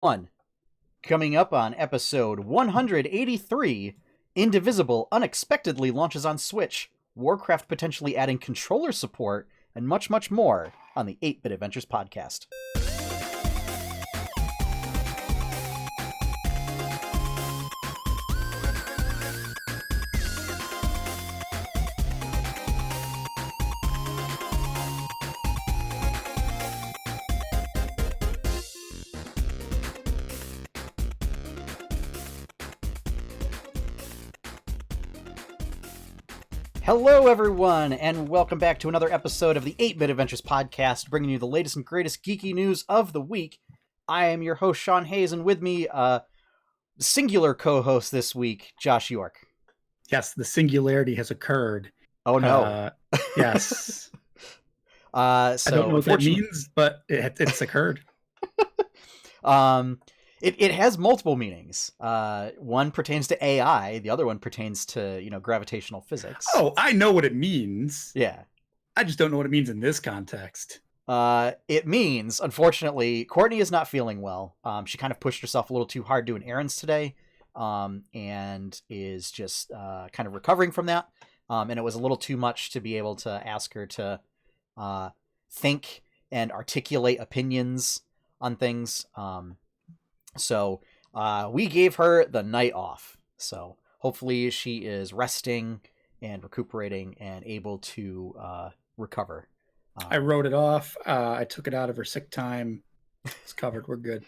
One. Coming up on episode 183, Indivisible unexpectedly launches on Switch, Warcraft potentially adding controller support, and much, much more on the 8-Bit Adventures podcast. Hello, everyone, and welcome back to another episode of the 8-Bit Adventures podcast, bringing you the latest and greatest geeky news of the week. I am your host, Sean Hayes, and with me, singular co-host this week, Josh York. Yes, the singularity has occurred. Oh, no. Yes. I don't know what that means, but it's occurred. It has multiple meanings. One pertains to AI. The other one pertains to, gravitational physics. Oh, I know what it means. Yeah. I just don't know what it means in this context. It means, unfortunately, Courtney is not feeling well. She kind of pushed herself a little too hard doing errands today, and is just kind of recovering from that. And it was a little too much to be able to ask her to think and articulate opinions on things. So we gave her the night off. So hopefully she is resting and recuperating and able to recover. I wrote it off. I took it out of her sick time. It's covered. We're good.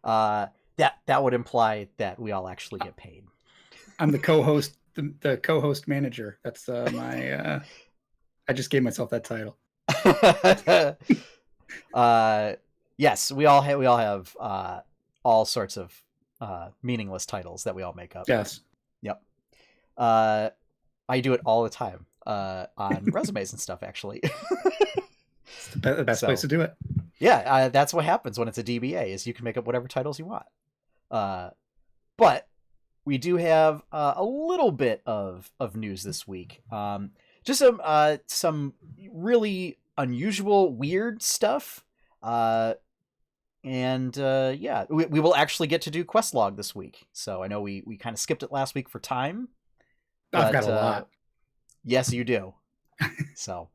That would imply that we all actually get paid. I'm the co-host, the co-host manager. That's my. I just gave myself that title. Yes, we all have all sorts of meaningless titles that we all make up. Yes. Yep. I do it all the time on resumes and stuff, actually. It's the best place to do it. Yeah, that's what happens when it's a DBA, is you can make up whatever titles you want. But we do have a little bit of news this week. Just some really unusual, weird stuff. And we will actually get to do Questlog this week. So I know we kind of skipped it last week for time. I've got a lot. Yes, you do. So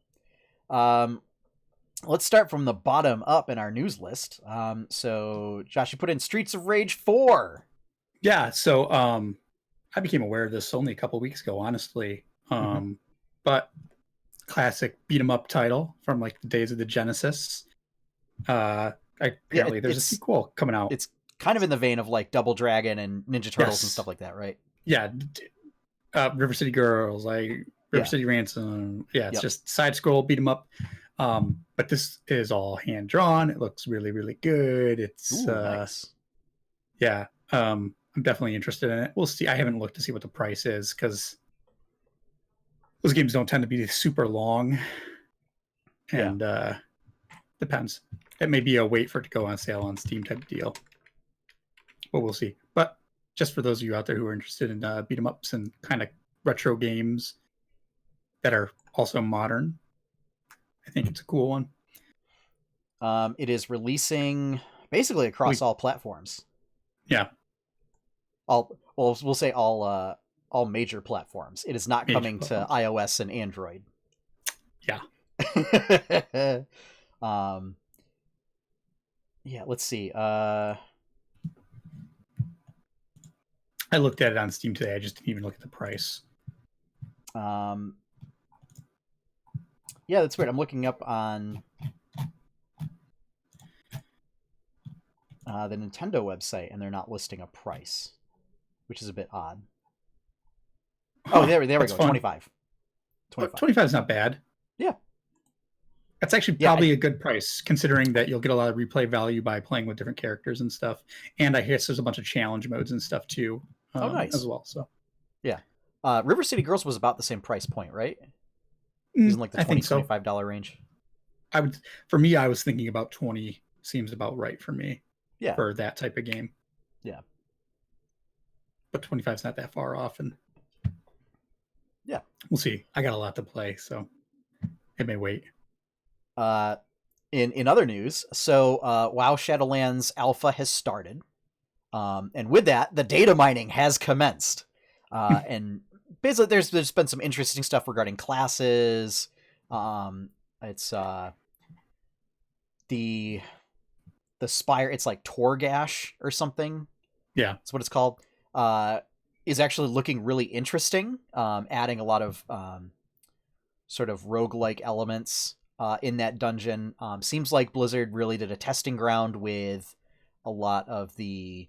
let's start from the bottom up in our news list. So Josh, you put in Streets of Rage 4. Yeah, so I became aware of this only a couple weeks ago, honestly. But classic beat 'em up title from like the days of the Genesis. Apparently there's a sequel coming out. It's kind of in the vein of like Double Dragon and Ninja Turtles and stuff like that, right? Yeah. River City Girls, like River City Ransom. Yeah, it's just side scroll, beat 'em up. But this is all hand drawn. It looks really, really good. It's nice. Yeah. I'm definitely interested in it. We'll see. I haven't looked to see what the price is because those games don't tend to be super long. And depends. It may be a wait for it to go on sale on Steam type deal. But we'll see. But just for those of you out there who are interested in beat 'em ups and kind of retro games that are also modern, I think it's a cool one. It is releasing basically across all platforms. Yeah. We'll say all major platforms. It is not coming to iOS and Android. Yeah. Yeah, let's see. I looked at it on Steam today. I just didn't even look at the price. Yeah, that's weird. I'm looking up on the Nintendo website, and they're not listing a price, which is a bit odd. Oh, there we go. Fun. 25. 25 is not bad. Yeah. That's actually probably a good price, considering that you'll get a lot of replay value by playing with different characters and stuff. And I guess there's a bunch of challenge modes and stuff too. Nice. As well. So, yeah. River City Girls was about the same price point, right? It was in like the $20-$25 range. For me, I was thinking about 20 seems about right for me. Yeah. For that type of game. Yeah. But 25 is not that far off, and yeah, we'll see. I got a lot to play, so it may wait. in other news, so WoW Shadowlands Alpha has started, and with that, the data mining has commenced, and basically there's been some interesting stuff regarding classes. It's the Spire. It's like Torgash or something. Yeah, that's what it's called. Is actually looking really interesting, adding a lot of sort of roguelike elements in that dungeon. Seems like Blizzard really did a testing ground with a lot of the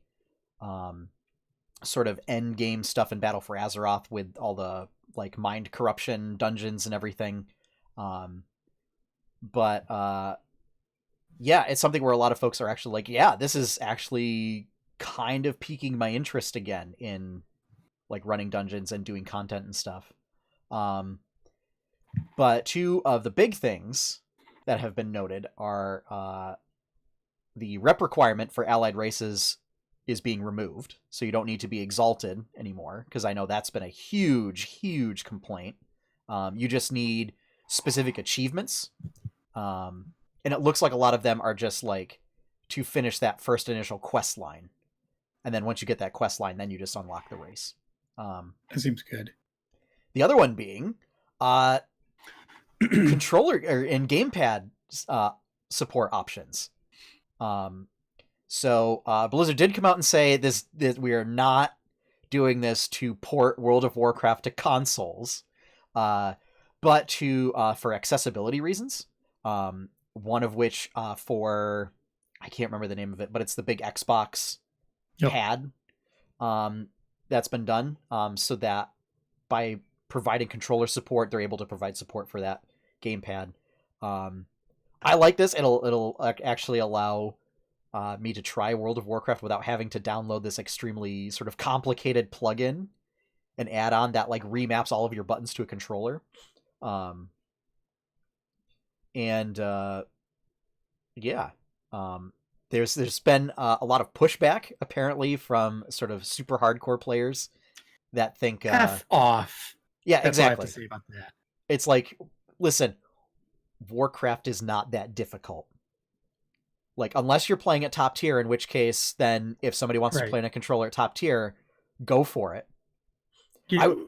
sort of end game stuff in Battle for Azeroth with all the like mind corruption dungeons and everything. But yeah, it's something where a lot of folks are actually like, yeah, this is actually kind of piquing my interest again in like running dungeons and doing content and stuff. But two of the big things that have been noted are the rep requirement for allied races is being removed, so you don't need to be exalted anymore, because I know that's been a huge complaint. You just need specific achievements, and it looks like a lot of them are just like to finish that first initial quest line, and then once you get that quest line, then you just unlock the race. That seems good. The other one being controller and gamepad support options. So Blizzard did come out and say that we are not doing this to port World of Warcraft to consoles, but to for accessibility reasons. One of which for I can't remember the name of it, but it's the big Xbox pad that's been done, so that by providing controller support, they're able to provide support for that gamepad. I like this. It'll actually allow me to try World of Warcraft without having to download this extremely sort of complicated plugin and add-on that like remaps all of your buttons to a controller. There's been a lot of pushback apparently from sort of super hardcore players that think F off. Yeah, That's exactly. All I have to say about that. It's like, listen, Warcraft is not that difficult. Like, unless you're playing at top tier, in which case, then if somebody wants to play in a controller at top tier, go for it.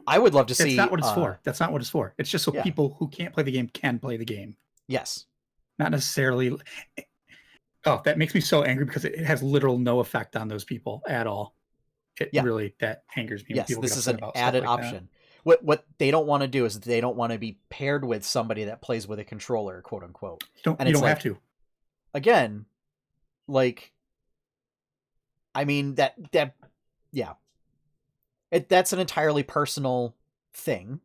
I would love to see. That's not what it's for. That's not what it's for. It's just so people who can't play the game can play the game. Yes. Not necessarily. Oh, that makes me so angry because it has literal no effect on those people at all. Really, that angers me. Yes, this is an added option. What they don't want to do is they don't want to be paired with somebody that plays with a controller, quote unquote. You don't have to. Again, like, I mean that's an entirely personal thing,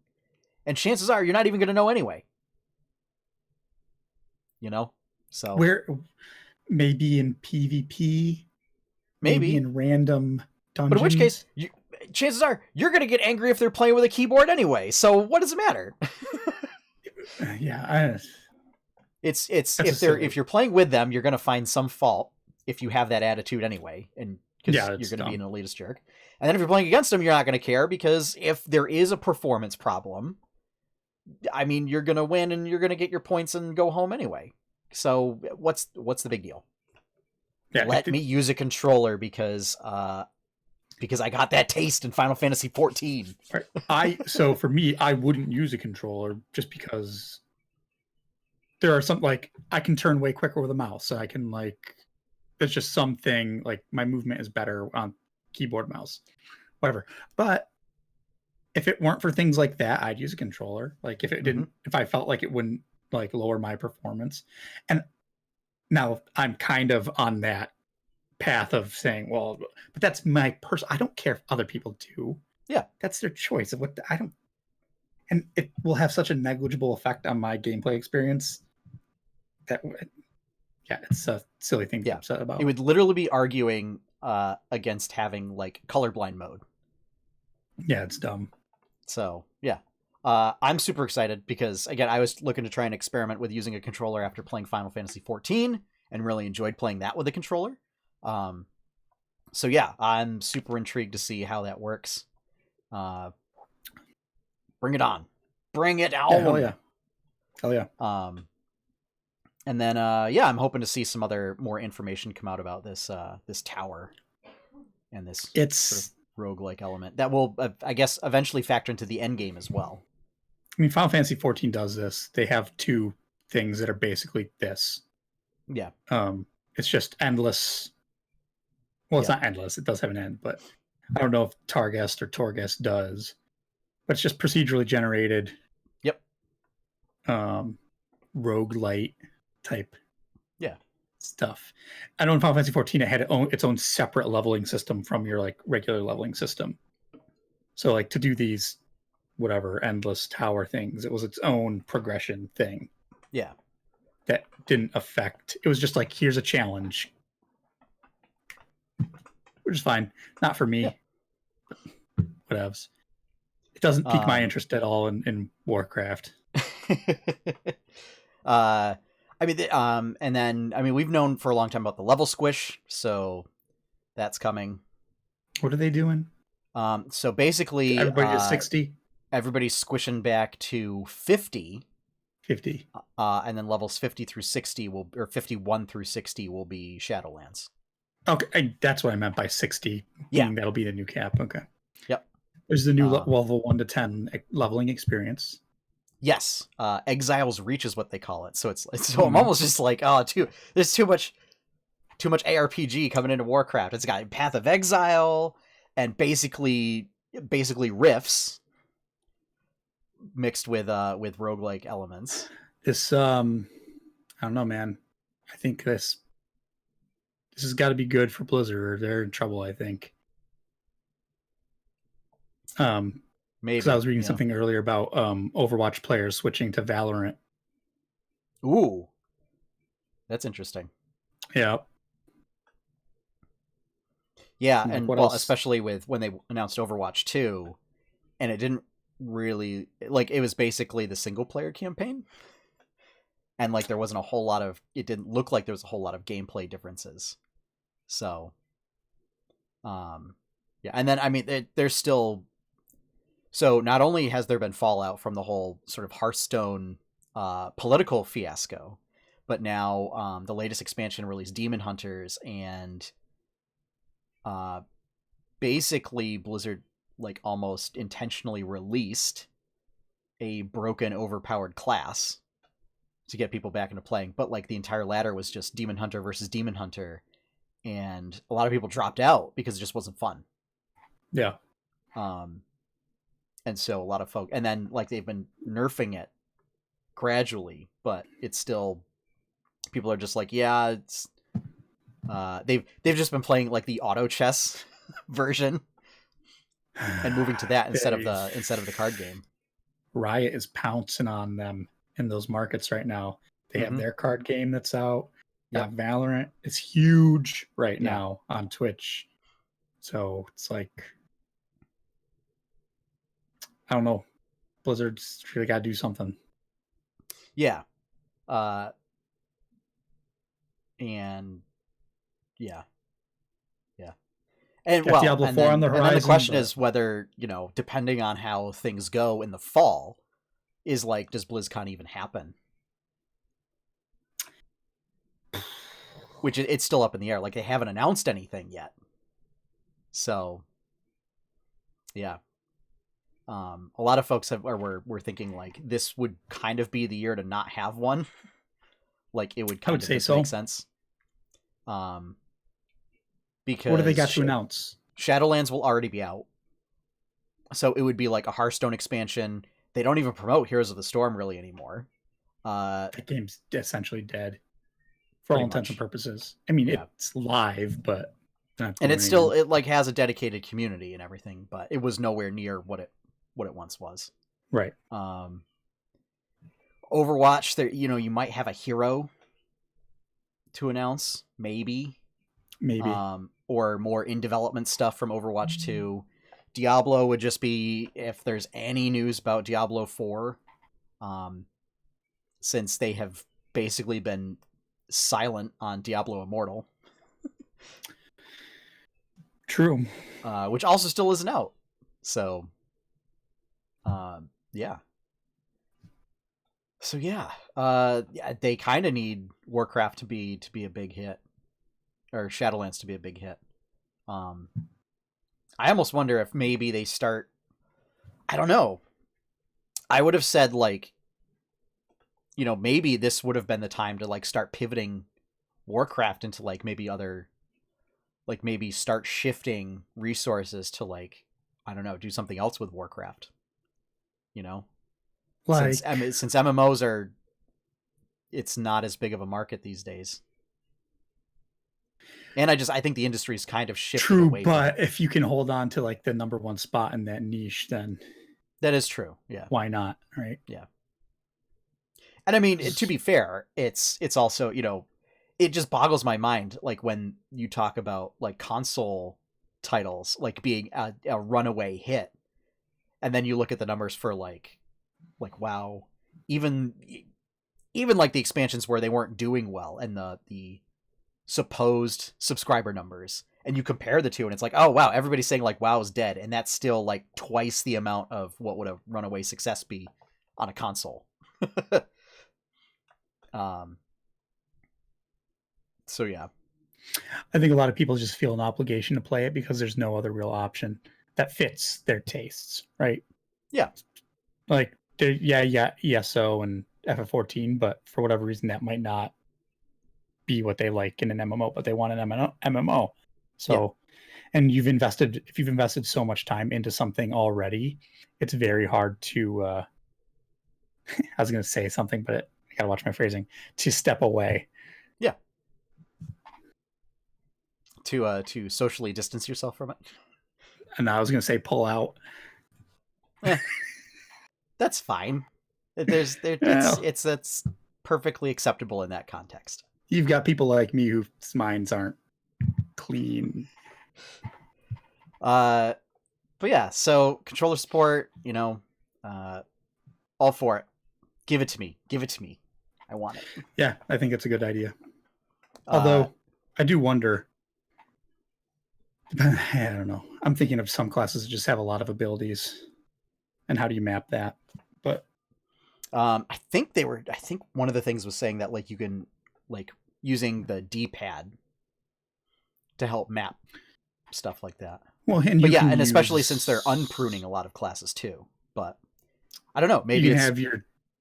and chances are you're not even going to know anyway. You know, so where maybe in PvP, maybe in random dungeons. But in which case, chances are you're going to get angry if they're playing with a keyboard anyway. So what does it matter? It's if you're playing with them, you're going to find some fault if you have that attitude anyway, and because you're going to be an elitist jerk. And then if you're playing against them, you're not going to care, because if there is a performance problem, I mean, you're going to win and you're going to get your points and go home anyway. So what's the big deal? Let me use a controller because I got that taste in Final Fantasy 14. So for me, I wouldn't use a controller just because there are some, like, I can turn way quicker with a mouse. So I can, like, there's just something, like, my movement is better on keyboard, mouse, whatever. But if it weren't for things like that, I'd use a controller. Like, if it didn't, if I felt like it wouldn't, like, lower my performance. And now I'm kind of on that path of saying, well, but that's my I don't care if other people do. Yeah. That's their choice of what and it will have such a negligible effect on my gameplay experience that, it's a silly thing to be upset about. It would literally be arguing against having, like, colorblind mode. Yeah, it's dumb. So, yeah. I'm super excited because, again, I was looking to try and experiment with using a controller after playing Final Fantasy 14 and really enjoyed playing that with a controller. So, yeah, I'm super intrigued to see how that works. Bring it on. Bring it on. Yeah, hell yeah. And And then I'm hoping to see some other more information come out about this tower and this sort of roguelike element that will, I guess, eventually factor into the end game as well. I mean, Final Fantasy 14 does this. They have two things that are basically this. Yeah. It's just endless. Well, it's not endless. It does have an end, but I don't know if Targest or Torghast does. But it's just procedurally generated. Yep. Roguelite type. Yeah. Stuff. I know in Final Fantasy 14 it had its own separate leveling system from your like regular leveling system. So like to do these whatever endless tower things, it was its own progression thing. Yeah. That didn't affect. It was just like, here's a challenge. Which is fine. Not for me. Yeah. Whatevs. It doesn't pique my interest at all in Warcraft. I mean, and then we've known for a long time about the level squish, so that's coming. What are they doing? So basically, everybody to 60. Everybody's squishing back to 50. 50. And then levels 50 through 60 or 51 through 60 will be Shadowlands. Okay, that's what I meant by 60. Yeah, that'll be the new cap. Okay. Yep. There's the new level 1 to 10 leveling experience. Yes, Exile's Reach is what they call it. So I'm almost just like, there's too much ARPG coming into Warcraft. It's got Path of Exile and basically rifts mixed with roguelike elements. This I don't know, man. I think this has got to be good for Blizzard, or they're in trouble, I think. Maybe. Because I was reading something earlier about Overwatch players switching to Valorant. Ooh. That's interesting. Yeah. Yeah, and well, especially with when they announced Overwatch 2, and it didn't really, like, it was basically the single player campaign. And like there wasn't a whole lot of, it didn't look like there was a whole lot of gameplay differences. So yeah, and then there's still, so not only has there been fallout from the whole sort of Hearthstone political fiasco, but now the latest expansion released Demon Hunters, and basically Blizzard like almost intentionally released a broken, overpowered class to get people back into playing, but like the entire ladder was just Demon Hunter versus Demon Hunter, and a lot of people dropped out because it just wasn't fun. Yeah. And so a lot of folk, and then like they've been nerfing it gradually, but it's still, people are just like, yeah, it's they've just been playing like the auto chess version and moving to that instead of the card game. Riot is pouncing on them in those markets right now. They have their card game that's out. Yep. Valorant is huge right now on Twitch. So it's like, I don't know. Blizzard's really got to do something. Yeah. And yeah. And well, Diablo 4 on the horizon. And then the question is whether, depending on how things go in the fall, is like, does BlizzCon even happen? Which it's still up in the air. Like, they haven't announced anything yet. So, yeah. A lot of folks were thinking like this would kind of be the year to not have one. Like it would kind of make sense. Because what do they got to announce? Shadowlands will already be out, so it would be like a Hearthstone expansion. They don't even promote Heroes of the Storm really anymore. That game's essentially dead for all intents and purposes. I mean, it's live, but and it's still it like has a dedicated community and everything, but it was nowhere near what it once was. Right. Overwatch, there, you might have a hero to announce, maybe, or more in development stuff from Overwatch 2. Diablo would just be if there's any news about Diablo 4, since they have basically been silent on Diablo Immortal. True. Which also still isn't out. So, yeah. So yeah, they kind of need Warcraft to be a big hit, or Shadowlands to be a big hit. I almost wonder if maybe they start. I don't know. I would have said like, maybe this would have been the time to like start pivoting Warcraft into like maybe other, like maybe start shifting resources to like, I don't know, do something else with Warcraft. Like, Since MMOs are, it's not as big of a market these days. And I think the industry's kind of shifted true, away but from it. if you can hold on to like the number one spot in that niche, then That is true. Yeah. why not? Right. Yeah. And I mean, to be fair, it's also, it just boggles my mind like when you talk about like console titles like being a runaway hit, and then you look at the numbers for like WoW, even like the expansions where they weren't doing well, and the supposed subscriber numbers, and you compare the two, and it's like, oh wow, everybody's saying like WoW is dead, and that's still like twice the amount of what would a runaway success be on a console. So yeah, I think a lot of people just feel an obligation to play it because there's no other real option that fits their tastes, right? Yeah. Like, ESO and FF14, but for whatever reason that might not be what they like in an MMO, but they want an MMO. So, and if you've invested so much time into something already, it's very hard to, I was going to say something, but I got to watch my phrasing, to step away. Yeah. To socially distance yourself from it. And I was going to say pull out. That's fine. It's perfectly acceptable in that context. You've got people like me whose minds aren't clean. But yeah, so controller support, all for it. Give it to me. I want it. Yeah, I think it's a good idea. Although I do wonder, I don't know. I'm thinking of some classes that just have a lot of abilities, and how do you map that? But I think one of the things was saying that like you can like using the D-pad to help map stuff like that. Well, and especially since they're unpruning a lot of classes too. But I don't know. Maybe you can have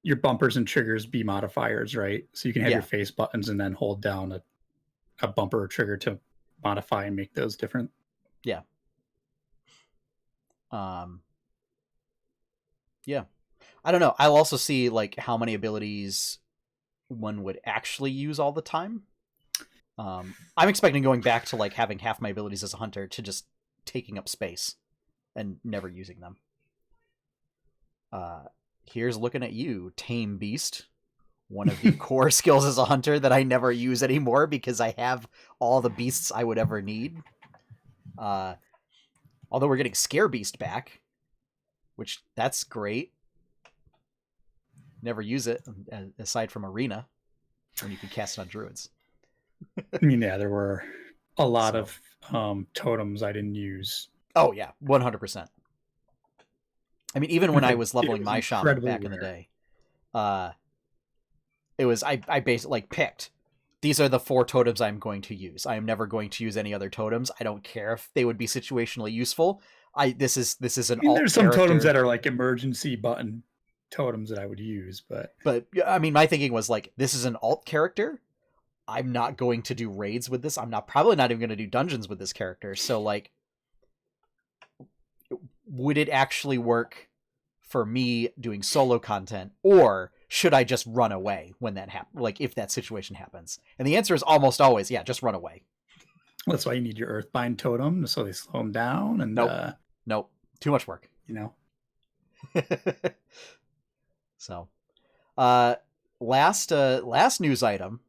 your bumpers and triggers be modifiers, right? So you can have your face buttons and then hold down a bumper or trigger to modify and make those different. Yeah. Yeah. I don't know. I'll also see like how many abilities one would actually use all the time. I'm expecting going back to like having half my abilities as a hunter to just taking up space and never using them. Here's looking at you, tame beast. One of the core skills as a hunter that I never use anymore because I have all the beasts I would ever need. Although we're getting Scare Beast back, which that's great. Never use it aside from Arena, when you can cast it on druids. I mean, yeah, there were a lot of totems I didn't use. Oh yeah, 100%. I mean, even when I was leveling my shaman back in the day, it was I basically like picked, these are the 4 totems I'm going to use. I am never going to use any other totems. I don't care if they would be situationally useful. This is an alt there's some totems that are like emergency button totems that I would use, but I mean, my thinking was like, this is an alt character. I'm not going to do raids with this. I'm probably not even going to do dungeons with this character. So like, would it actually work for me doing solo content, or should I just run away when that happens? Like if that situation happens, and the answer is almost always, yeah, just run away. Well, that's why you need your Earthbind totem, so they slow them down. And nope, too much work. So, last news item,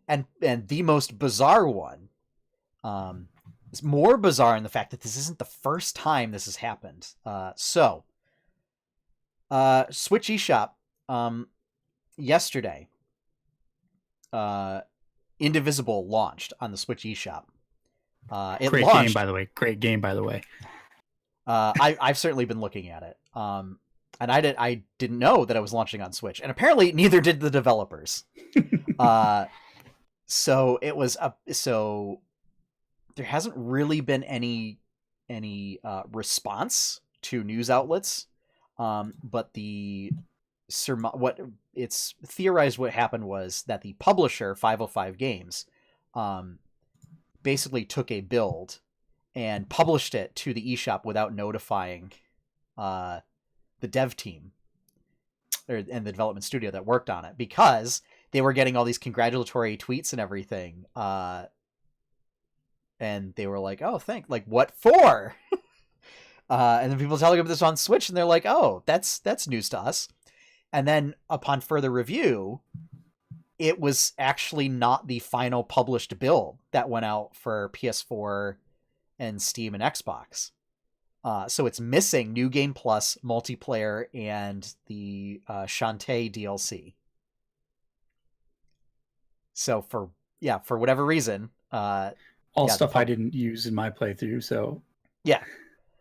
and the most bizarre one, is more bizarre in the fact that this isn't the first time this has happened. Switch eShop, yesterday, Indivisible launched on the Switch eShop. Great game, by the way. I've I've certainly been looking at it. and I didn't know that it was launching on Switch, and apparently neither did the developers. So it was so there hasn't really been any response to news outlets, but what it's theorized what happened was that the publisher 505 Games basically took a build and published it to the eShop without notifying the dev team and the development studio that worked on it, because they were getting all these congratulatory tweets and everything. And they were like, oh, like, what for? And then people telling them this on Switch, and they're like, oh, that's news to us. And then upon further review, it was actually not the final published build that went out for PS4 and Steam and Xbox. So it's missing New Game Plus, multiplayer, and the Shantae DLC. So for whatever reason, all stuff I didn't use in my playthrough. So yeah.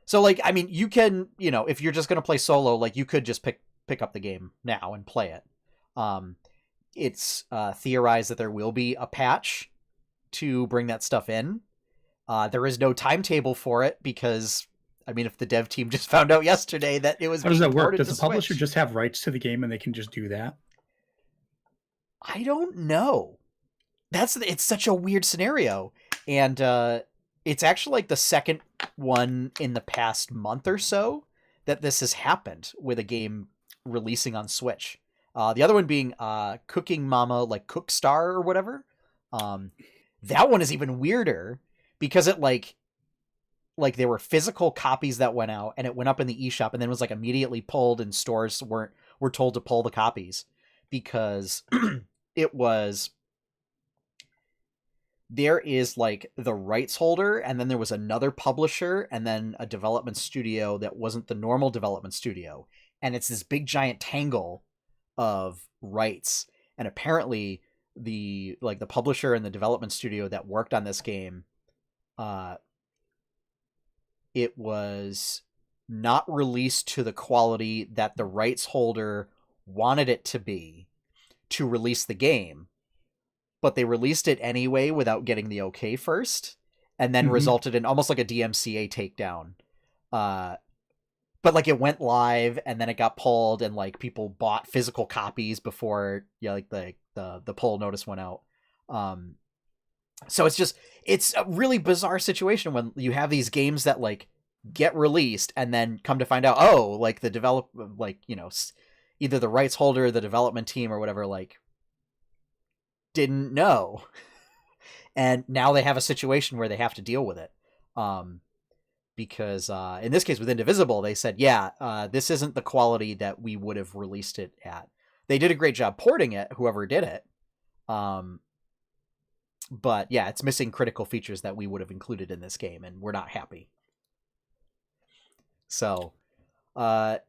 So like, I mean, you can, if you're just going to play solo, like you could just pick up the game now and play it. It's theorized that there will be a patch to bring that stuff in. There is no timetable for it because, I mean, if the dev team just found out yesterday that it was how does that work? Does the publisher Switch, just have rights to the game and they can just do that? I don't know. It's such a weird scenario. And it's actually like the second one in the past month or so that this has happened with a game releasing on Switch. The other one being Cooking Mama, like Cookstar or whatever. That one is even weirder because it like there were physical copies that went out and it went up in the eShop and then was like immediately pulled, and stores were told to pull the copies because there is like the rights holder, and then there was another publisher, and then a development studio that wasn't the normal development studio. And it's this big giant tangle of rights. And apparently the publisher and the development studio that worked on this game, it was not released to the quality that the rights holder wanted it to be to release the game. But they released it anyway without getting the okay first, and then resulted in almost like a DMCA takedown. But like it went live and then it got pulled, and like people bought physical copies before the pull notice went out. So it's a really bizarre situation when you have these games that like get released and then come to find out, oh, like the either the rights holder, the development team or whatever, like didn't know. And now they have a situation where they have to deal with it. Because in this case with Indivisible, they said, this isn't the quality that we would have released it at. They did a great job porting it, whoever did it. But yeah, it's missing critical features that we would have included in this game, and we're not happy. So I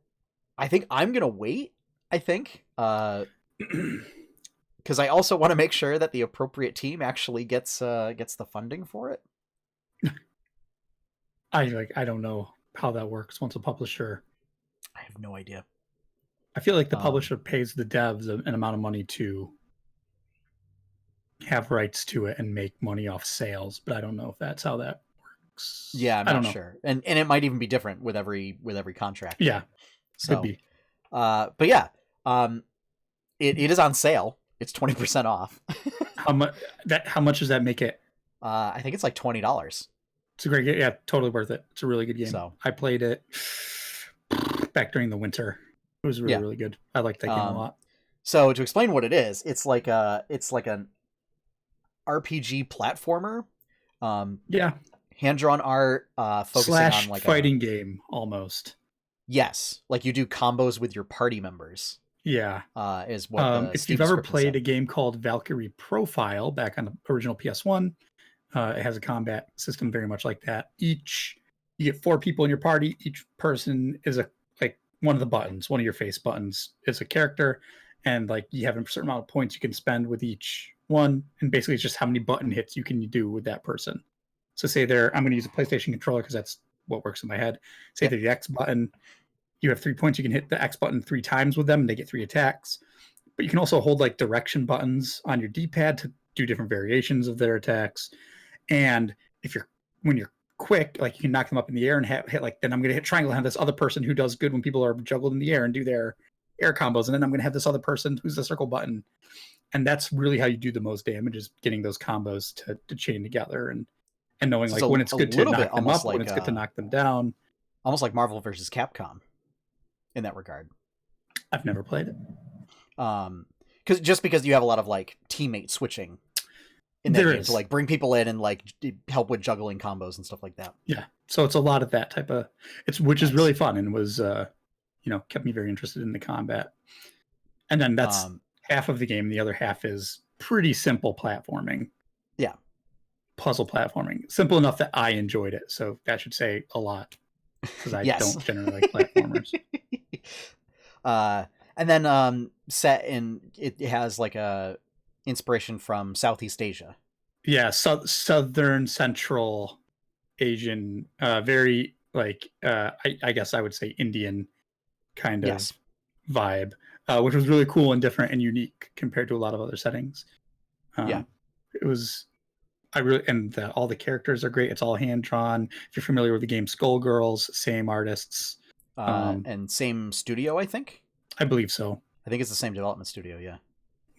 think I'm going to wait, because I also want to make sure that the appropriate team actually gets the funding for it. I don't know how that works once a publisher. I have no idea. I feel like the publisher pays the devs an amount of money to have rights to it and make money off sales, but I don't know if that's how that works. Yeah, I'm not sure. And it might even be different with every contract. Yeah. So, could be. But yeah, it is on sale. It's 20% off. How much does that make it? I think it's like $20. It's a great game. Yeah, totally worth it. It's a really good game. So I played it back during the winter. It was really, really good. I like that game a lot. So to explain what it is, it's like an RPG platformer. Hand-drawn art, focusing on like fighting game almost. Yes, like you do combos with your party members. Yeah, is what. If you've ever played a game called Valkyrie Profile back on the original PS1, it has a combat system very much like that. You get 4 people in your party. Each person is one of the buttons, one of your face buttons is a character, and like you have a certain amount of points you can spend with each one, and basically it's just how many button hits you can do with that person. So say I'm going to use a PlayStation controller because that's what works in my head. Say they're the X button, you have 3 points. You can hit the X button 3 times with them, and they get 3 attacks. But you can also hold like direction buttons on your D-pad to do different variations of their attacks. And when you're quick, like you can knock them up in the air and hit like, then I'm going to hit triangle and have this other person who does good when people are juggled in the air and do their air combos. And then I'm going to have this other person who's the circle button. And that's really how you do the most damage, is getting those combos to chain together and knowing So like when it's good to knock them up, when it's good to knock them down. Almost like Marvel versus Capcom in that regard. I've never played it. Because you have a lot of like teammate switching in that game to like bring people in and like help with juggling combos and stuff like that. Yeah, so it's a lot of that type of which is really fun and was kept me very interested in the combat. And then that's half of the game. The other half is pretty simple platforming. Yeah, puzzle platforming, simple enough that I enjoyed it. So that should say a lot, because I don't generally like platformers. And then set in, it has like a inspiration from Southeast Asia. Yeah, southern central Asian, very like I guess I would say Indian kind of vibe, which was really cool and different and unique compared to a lot of other settings. It was. All the characters are great. It's all hand drawn. If you're familiar with the game Skullgirls, same artists, and same studio, I think. I believe so. I think it's the same development studio. Yeah.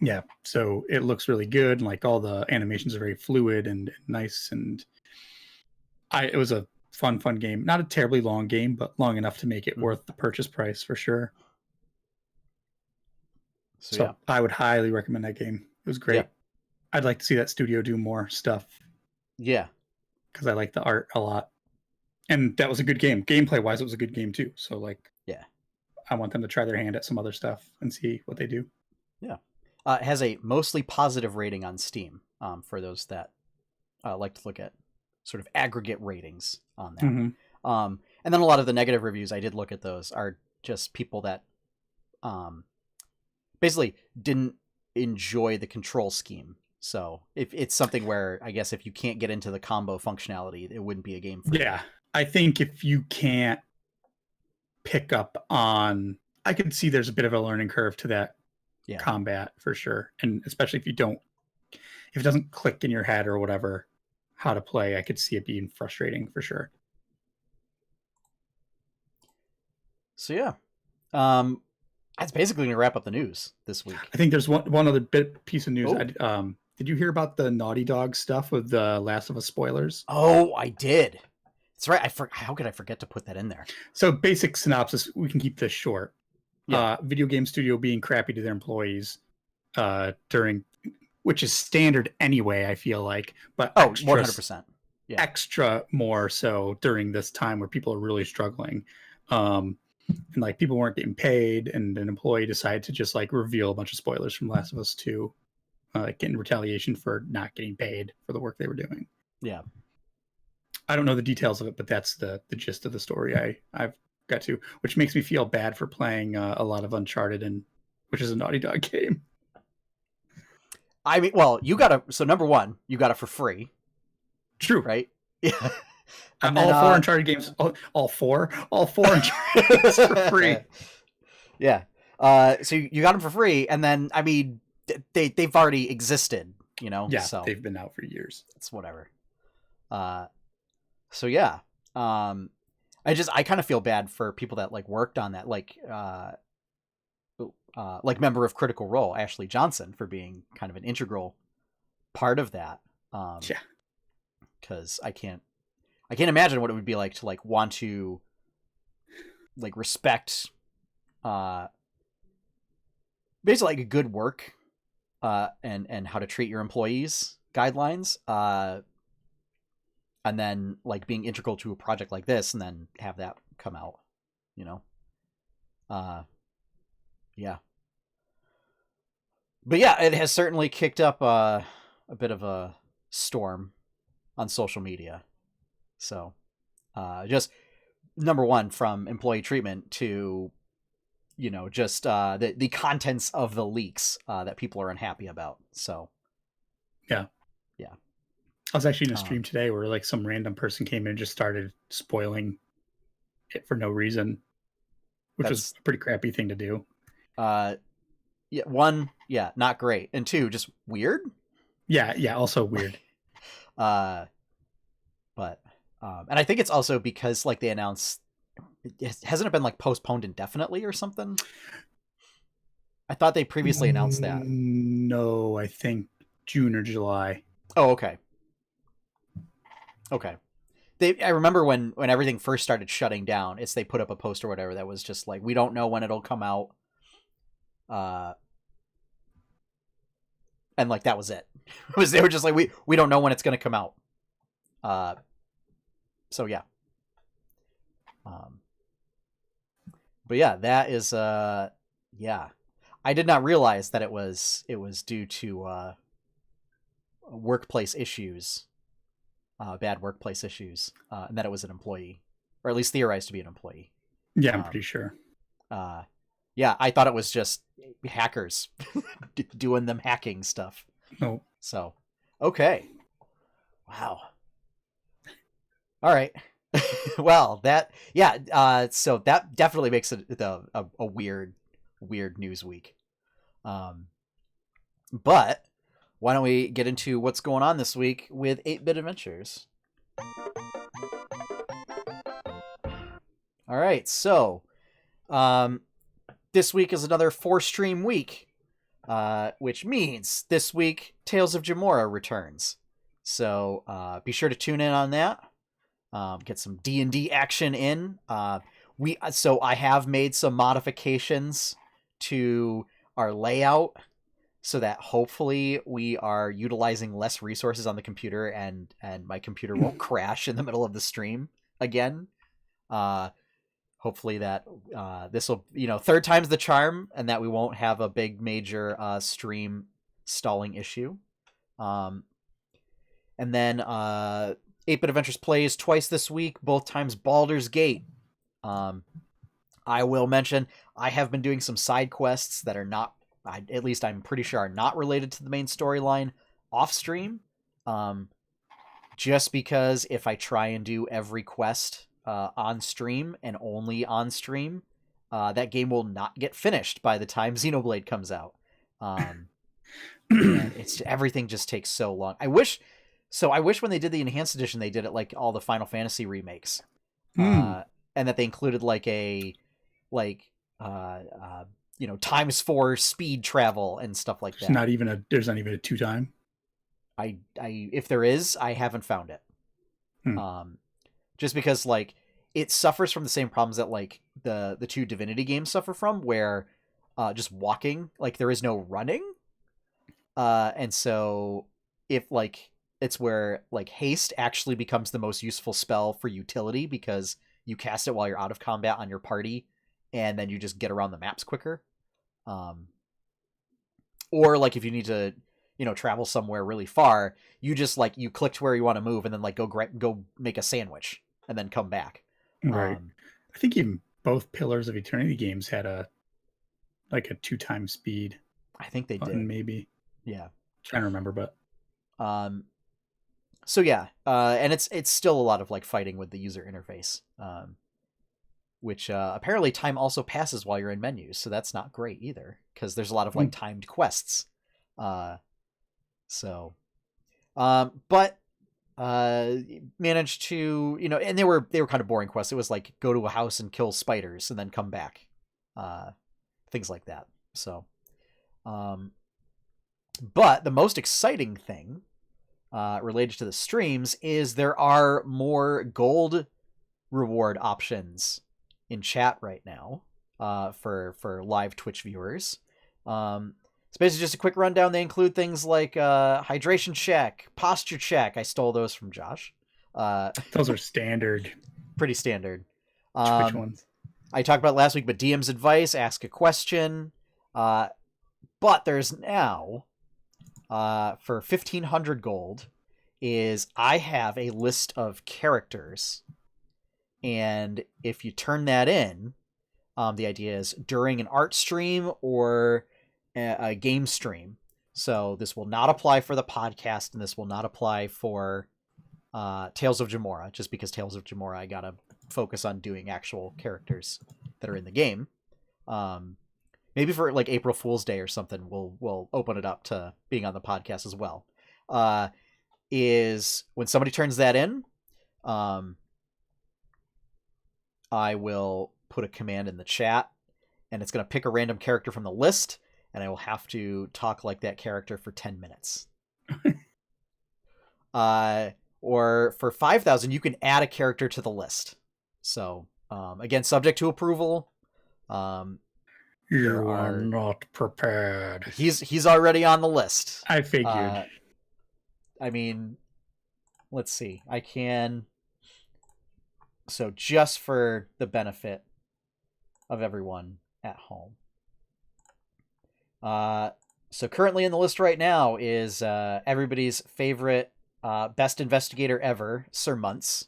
Yeah. So it looks really good. Like all the animations are very fluid and nice. And it was a fun game. Not a terribly long game, but long enough to make it worth the purchase price for sure. So I would highly recommend that game. It was great. Yeah. I'd like to see that studio do more stuff. Yeah. Because I like the art a lot. And that was a good game. Gameplay wise, it was a good game too. So like, yeah, I want them to try their hand at some other stuff and see what they do. Yeah. It has a mostly positive rating on Steam, for those that like to look at sort of aggregate ratings on that. Mm-hmm. And then a lot of the negative reviews, I did look at those, are just people that basically didn't enjoy the control scheme. So if it's something where I guess if you can't get into the combo functionality, it wouldn't be a game for you. Yeah, I think if you can't pick up on, I could see there's a bit of a learning curve to that combat for sure. And especially if it doesn't click in your head or whatever, how to play, I could see it being frustrating for sure. So yeah. That's basically going to wrap up the news this week. I think there's one other piece of news. Did you hear about the Naughty Dog stuff with the Last of Us spoilers? Oh, I did. That's right. How could I forget to put that in there? So basic synopsis, we can keep this short. Yeah. Video game studio being crappy to their employees which is standard anyway, I feel like. But 100%. Yeah. Extra more so during this time where people are really struggling. And like people weren't getting paid, and an employee decided to just like reveal a bunch of spoilers from Last of Us 2, getting retaliation for not getting paid for the work they were doing. Yeah. I don't know the details of it, but that's the gist of the story I've got to, which makes me feel bad for playing a lot of Uncharted, which is a Naughty Dog game. I mean, well, so number one, you got it for free. True. Right? Yeah. And all four Uncharted games, all four Uncharted games for free. Yeah. So you got them for free, and then I mean, they've already existed, Yeah, so they've been out for years. It's whatever. So yeah. I kind of feel bad for people that like worked on that, like member of Critical Role, Ashley Johnson, for being kind of an integral part of that. Yeah. Because I can't imagine what it would be like to like want to like respect basically like a good work and how to treat your employees guidelines, and then like being integral to a project like this and then have that come out, yeah. But yeah, it has certainly kicked up a bit of a storm on social media. So, just number one, from employee treatment to, just the contents of the leaks that people are unhappy about. So, yeah. I was actually in a stream today where like some random person came in and just started spoiling it for no reason. which was a pretty crappy thing to do. Yeah, one, yeah, not great, and two, just weird. Yeah, also weird. But and I think it's also because like they announced, hasn't it been like postponed indefinitely or something? I thought they previously announced that. No, I think June or July. Oh, okay. Okay. I remember when everything first started shutting down, they put up a post or whatever that was just like, we don't know when it'll come out. And like that was it. They were just like, we don't know when it's going to come out. So yeah. But yeah, that is yeah. I did not realize that it was due to workplace issues, bad workplace issues, and that it was an employee, or at least theorized to be an employee. Yeah, I'm pretty sure. Yeah, I thought it was just hackers doing them hacking stuff. No. So, okay. Wow. All right. Well, that, yeah. So that definitely makes it a weird news week. But why don't we get into what's going on this week with 8-Bit Adventures? All right. So, this week is another 4-stream week, which means this week Tales of Jemmora returns. So be sure to tune in on that. Get some D&D action in. So I have made some modifications to our layout so that hopefully we are utilizing less resources on the computer and my computer won't crash in the middle of the stream again. Hopefully that this will, third time's the charm, and that we won't have a big major stream stalling issue. And then 8-Bit Adventures plays twice this week, both times Baldur's Gate. I will mention I have been doing some side quests that are not, at least I'm pretty sure, are not related to the main storyline off stream. Just because if I try and do every quest on stream and only on stream, that game will not get finished by the time Xenoblade comes out. It's everything just takes so long. I wish when they did the enhanced edition, they did it like all the Final Fantasy remakes, and that they included like ×4 speed travel and stuff like that. There's not even a 2-time. If there is, I haven't found it. Just because like it suffers from the same problems that like the 2 Divinity games suffer from, where just walking, like there is no running, and so if like it's where like haste actually becomes the most useful spell for utility, because you cast it while you're out of combat on your party, and then you just get around the maps quicker. Or like if you need to travel somewhere really far, you just like you click to where you want to move and then like go make a sandwich and then come back. Right. I think even both Pillars of Eternity games had a 2-time speed. I think they did. Maybe. Yeah. I'm trying to remember, but so yeah, and it's still a lot of like fighting with the user interface, which apparently time also passes while you're in menus, so that's not great either, because there's a lot of like timed quests. But managed to, and they were kind of boring quests. It was like go to a house and kill spiders and then come back, things like that. So, but the most exciting thing related to the streams is there are more gold reward options in chat right now for live Twitch viewers. It's basically just a quick rundown. They include things like hydration check, posture check. I stole those from Josh. Those are standard. Pretty standard. Twitch ones. I talked about last week, but DM's advice, ask a question. But there's now, for 1,500 gold, I have a list of characters. And if you turn that in, the idea is during an art stream or a game stream. So this will not apply for the podcast, and this will not apply for Tales of Jemmora, just because Tales of Jemmora I gotta focus on doing actual characters that are in the game. Maybe for like April Fool's Day or something, we'll open it up to being on the podcast as well. Is when somebody turns that in, I will put a command in the chat, and it's going to pick a random character from the list, and I will have to talk like that character for 10 minutes. Or for 5,000, you can add a character to the list. So, again, subject to approval. You are not prepared. He's already on the list. I figured. I mean, let's see. I can... So just for the benefit of everyone at home. So currently in the list right now is everybody's favorite best investigator ever, Sir Muntz.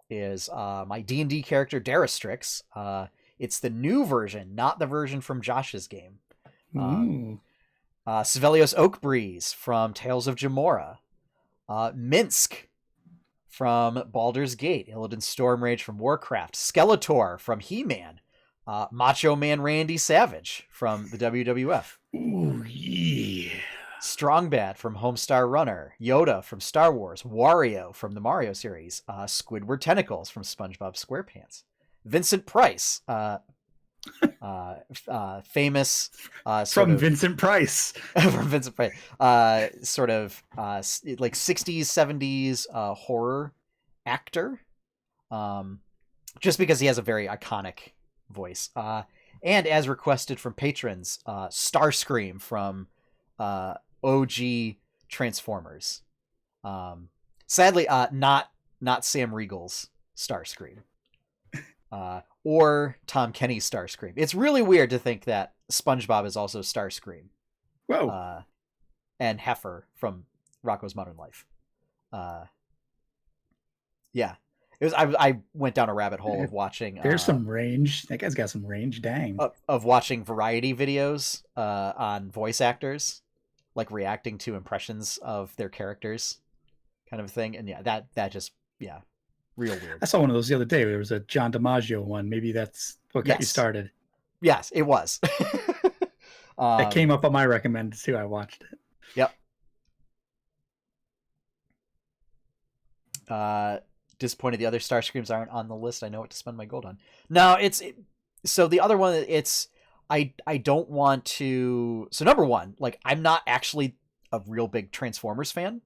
Is my D&D character, Darastrix. It's the new version, not the version from Josh's game. Sivelios Oakbreeze from Tales of Jemmora. Minsk from Baldur's Gate. Illidan Stormrage from Warcraft. Skeletor from He-Man. Macho Man Randy Savage from the WWF. Ooh, yeah. Strongbad from Homestar Runner. Yoda from Star Wars. Wario from the Mario series. Squidward Tentacles from SpongeBob SquarePants. Vincent Price, famous from Vincent Price. From Vincent Price, sort of like 60s, 70s horror actor, just because he has a very iconic voice. And as requested from patrons, Starscream from OG Transformers. Sadly, not Sam Riegel's Starscream. Or Tom Kenny's Starscream. It's really weird to think that SpongeBob is also Starscream. Whoa. And Heifer from Rocko's Modern Life. Yeah. It was. I went down a rabbit hole of watching. There's some range. That guy's got some range. Dang. Of watching variety videos on voice actors, like reacting to impressions of their characters, kind of thing. And yeah, that just real weird. I saw one of those the other day. There was a John DiMaggio one. Maybe that's what got you started. Yes, it was. That came up on my recommended too. I watched it. Yep. Disappointed the other Starscreams aren't on the list. I know what to spend my gold on. No, so the other one, I don't want to. So number one, like I'm not actually a real big Transformers fan.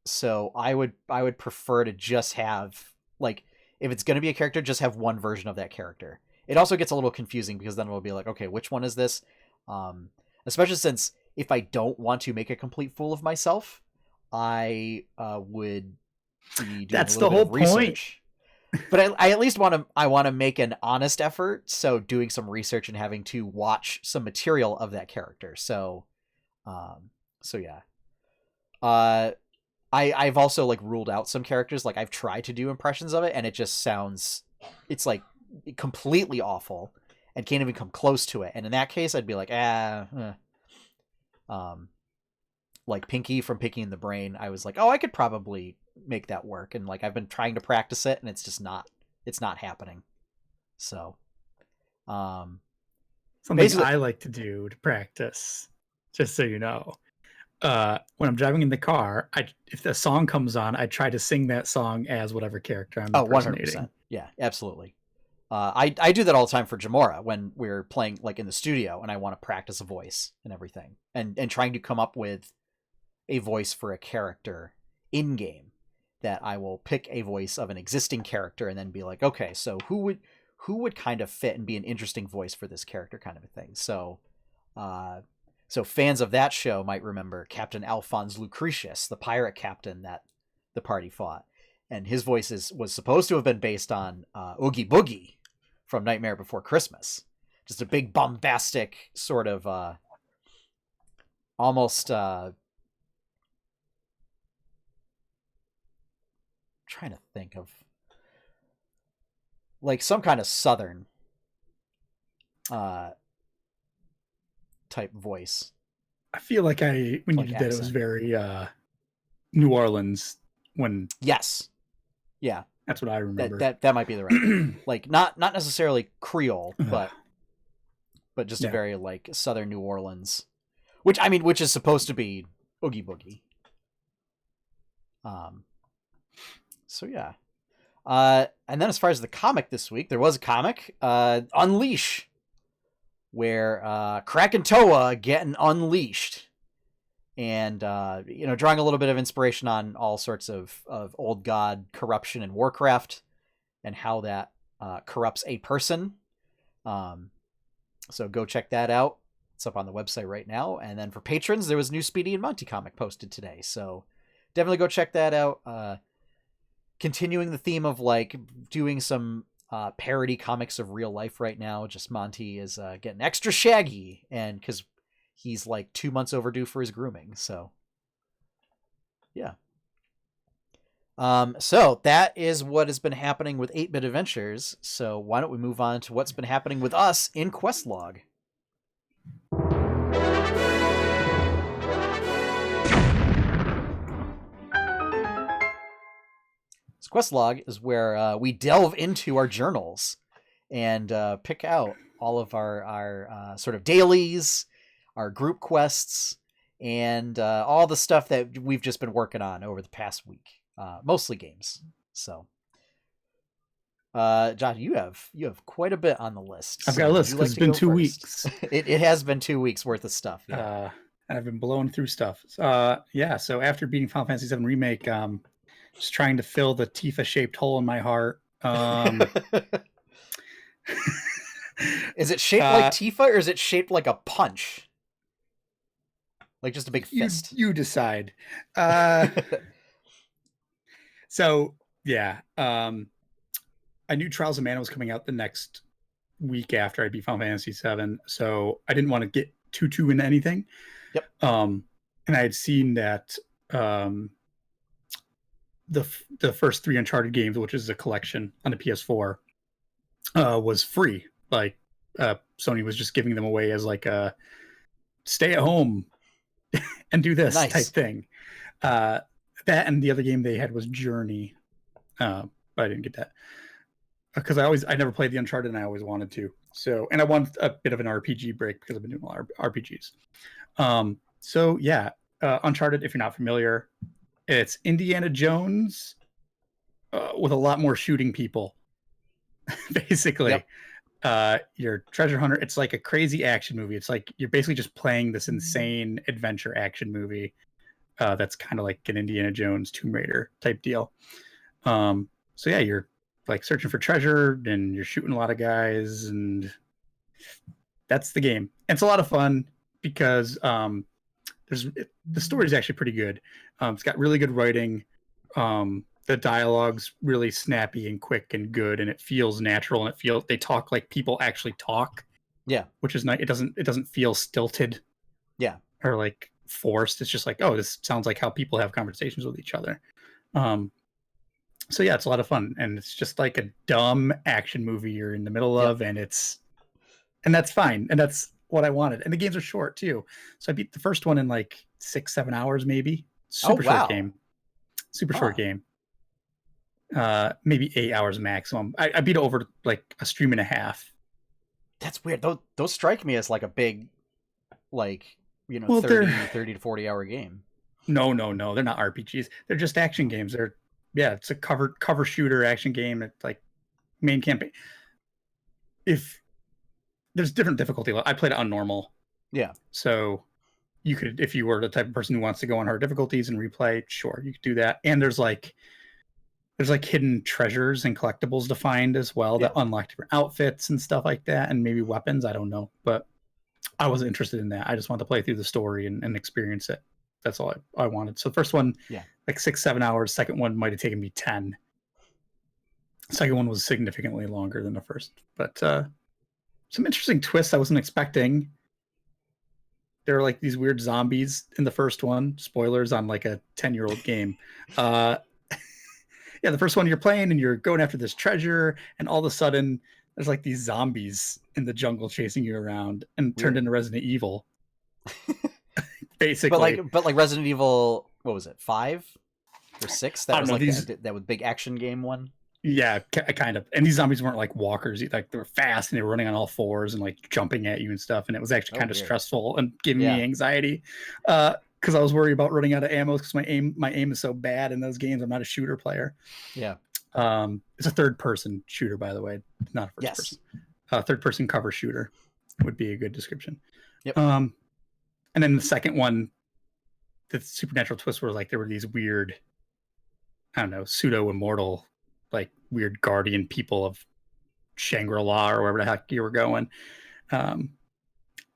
So I would prefer to just have, like, if it's going to be a character, just have one version of that character. It also gets a little confusing because then it'll be like, okay, which one is this? Especially since if I don't want to make a complete fool of myself, I would be doing That's a little the bit whole of research. Point. But I at least want to make an honest effort. So doing some research and having to watch some material of that character. So yeah. I've also like ruled out some characters. Like I've tried to do impressions of it, and it just sounds, it's like completely awful, and can't even come close to it. And in that case, I'd be like, like Pinky from Pinky and the Brain. I was like, oh, I could probably make that work, and like I've been trying to practice it, and it's just not happening. So, something I like to do to practice, just so you know. When I'm driving in the car, if the song comes on, I try to sing that song as whatever character I'm impersonating. 100%. Yeah, absolutely. I do that all the time for Jemmora when we're playing like in the studio and I want to practice a voice and everything, and trying to come up with a voice for a character in game, that I will pick a voice of an existing character and then be like, okay, so who would kind of fit and be an interesting voice for this character, kind of a thing. So, so fans of that show might remember Captain Alphonse Lucretius, the pirate captain that the party fought. And his voice was supposed to have been based on Oogie Boogie from Nightmare Before Christmas. Just a big bombastic sort of almost trying to think of like some kind of southern type voice. I feel like when you did that, it was very New Orleans. When yes, yeah, That's what I remember. That might be the right like not necessarily Creole, but just a very like southern New Orleans, which is supposed to be Oogie Boogie. So yeah. And then as far as the comic this week, there was a comic, Unleash, where Krakatoa getting unleashed, and drawing a little bit of inspiration on all sorts of old god corruption in Warcraft, and how that corrupts a person. So go check that out. It's up on the website right now. And then for patrons, there was new Speedy and Monty comic posted today, so definitely go check that out. Continuing the theme of like doing some parody comics of real life right now. Just Monty is getting extra shaggy, and because he's like 2 months overdue for his grooming. So yeah. So that is what has been happening with 8-Bit Adventures. So why don't we move on to what's been happening with us in Questlog? Questlog is where we delve into our journals and pick out all of our sort of dailies, our group quests, and all the stuff that we've just been working on over the past week. Mostly games. So, John, you have quite a bit on the list. I've got a list because it's been 2 weeks. It has been 2 weeks worth of stuff. Yeah. And I've been blowing through stuff. So after beating Final Fantasy VII Remake, just trying to fill the Tifa-shaped hole in my heart. Is it shaped like Tifa, or is it shaped like a punch? Like just a big fist? You decide. So, yeah. I knew Trials of Mana was coming out the next week after I beat Final Fantasy VII, so I didn't want to get too into anything. Yep. And I had seen that... the first 3 Uncharted games, which is a collection on the PS4, was free. Like Sony was just giving them away as like a stay at home and do this type thing. That and the other game they had was Journey, but I didn't get that because I never played the Uncharted and I always wanted to. So, and I wanted a bit of an RPG break because I've been doing a lot of RPGs. So yeah, Uncharted, if you're not familiar, it's Indiana Jones with a lot more shooting people, basically. Yep. You're a treasure hunter. It's like a crazy action movie. It's like you're basically just playing this insane adventure action movie that's kind of like an Indiana Jones Tomb Raider type deal. So yeah, you're like searching for treasure and you're shooting a lot of guys, and that's the game. And it's a lot of fun because the story is actually pretty good. It's got really good writing. The dialogue's really snappy and quick and good, and it feels natural, and they talk like people actually talk. Yeah, which is nice. It doesn't feel stilted. Yeah, or like forced. It's just like, oh, this sounds like how people have conversations with each other. So yeah, it's a lot of fun, and it's just like a dumb action movie you're in the middle of, and that's fine, and that's what I wanted. And the games are short too, so I beat the first one in like 6-7 hours, maybe. Short game. Short game. Maybe 8 hours maximum. I beat it over like a stream and a half. That's weird. Those strike me as like a big, like, 30 to 40 hour game. No, they're not RPGs. They're just action games. It's a cover shooter action game. It's like main campaign. If there's different difficulty, I played it on normal. Yeah. So you could, if you were the type of person who wants to go on hard difficulties and replay, sure, you could do that. And there's like hidden treasures and collectibles to find as well that unlock different outfits and stuff like that, and maybe weapons. I don't know, but I wasn't interested in that. I just wanted to play through the story and experience it. That's all I wanted. So the first one, like 6-7 hours. Second one might have taken me 10. Second one was significantly longer than the first, but some interesting twists I wasn't expecting. There were like these weird zombies in the first one. Spoilers on like a 10-year-old game. The first one you're playing and you're going after this treasure, and all of a sudden there's like these zombies in the jungle chasing you around, and turned into Resident Evil. Basically. But like Resident Evil, what was it, 5 or 6? That was know, like that with big action game one. Yeah, kind of. And these zombies weren't like walkers. Like they were fast and they were running on all fours and like jumping at you and stuff. And it was actually Oh kind of dear. stressful and giving me Yeah. anxiety. Because I was worried about running out of ammo because my aim is so bad in those games. I'm not a shooter player. Yeah. It's a third person shooter, by the way, not a first person. Yes. Third person cover shooter would be a good description. Yep. And then the second one, the supernatural twist was like there were these weird, I don't know, pseudo immortal, like weird guardian people of Shangri-La or wherever the heck you were going. You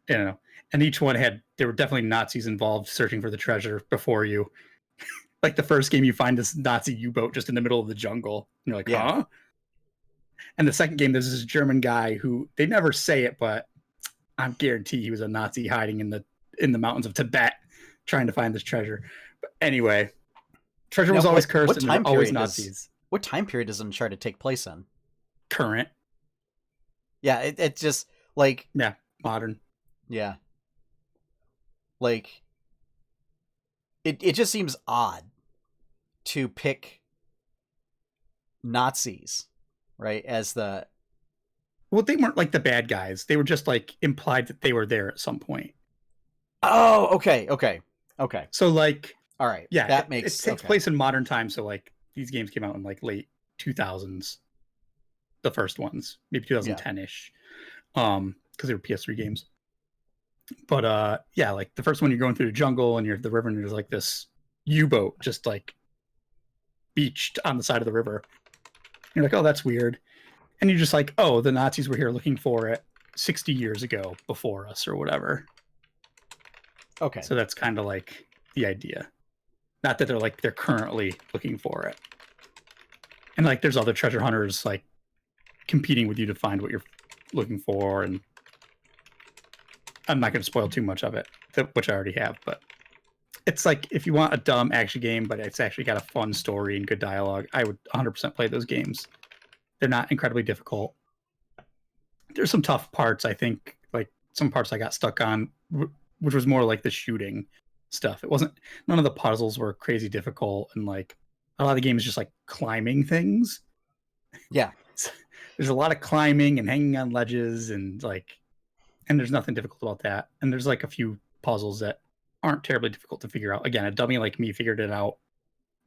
know, and each one there were definitely Nazis involved searching for the treasure before you. Like the first game, you find this Nazi U-boat just in the middle of the jungle. And you're like, Yeah. huh? And the second game, there's this German guy who they never say it, but I'm guaranteed he was a Nazi hiding in the mountains of Tibet trying to find this treasure. But anyway, treasure was always cursed and there were always Nazis. What time period does Uncharted take place in? Current. Yeah, it just like Modern. Yeah. Like it just seems odd to pick Nazis, right, as the Well, they weren't like the bad guys. They were just like implied that they were there at some point. Oh, okay. So like, all right, yeah, that it takes place in modern times. So like, these games came out in like late 2000s, the first ones, maybe 2010-ish, because they were PS3 games. But yeah, like the first one, you're going through the jungle and you're at the river, and there's like this U-boat just like beached on the side of the river. You're like, oh, that's weird. And you're just like, oh, the Nazis were here looking for it 60 years ago before us or whatever. Okay. So that's kind of like the idea. Not that they're currently looking for it. And like there's other treasure hunters like competing with you to find what you're looking for. And I'm not going to spoil too much of it, which I already have. But it's like if you want a dumb action game, but it's actually got a fun story and good dialogue, I would 100% play those games. They're not incredibly difficult. There's some tough parts, I think, like some parts I got stuck on, which was more like the shooting stuff. It wasn't, none of the puzzles were crazy difficult. And like a lot of the game is just like climbing things. Yeah. There's a lot of climbing and hanging on ledges and there's nothing difficult about that. And there's like a few puzzles that aren't terribly difficult to figure out. Again, a dummy like me figured it out.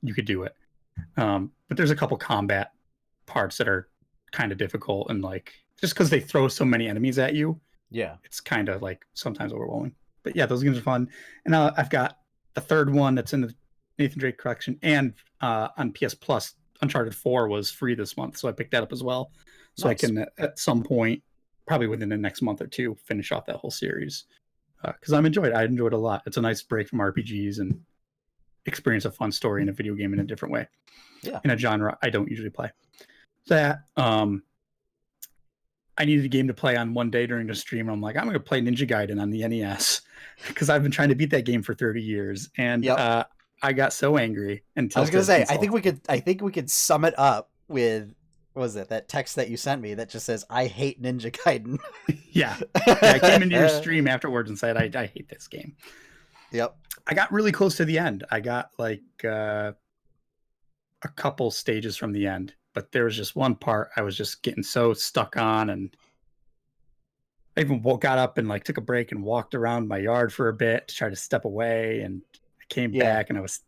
You could do it. But there's a couple combat parts that are kind of difficult, and like just because they throw so many enemies at you, it's kind of like sometimes overwhelming. But yeah, those games are fun. And I've got the third one that's in the Nathan Drake collection, and on PS Plus, Uncharted 4 was free this month, so I picked that up as well. So nice. I can at some point, probably within the next month or two, finish off that whole series because I enjoyed it a lot. It's a nice break from RPGs and experience a fun story in a video game in a different way. Yeah, in a genre I don't usually play. That I needed a game to play on one day during the stream. I'm like, I'm going to play Ninja Gaiden on the NES because I've been trying to beat that game for 30 years, and I got so angry. And I was going to say, I think we could sum it up with, what was it, that text that you sent me that just says, "I hate Ninja Gaiden." yeah, I came into your stream afterwards and said, I hate this game. Yep. I got really close to the end. I got like a couple stages from the end, but there was just one part I was just getting so stuck on, and I even got up and like took a break and walked around my yard for a bit to try to step away, and I came back and it was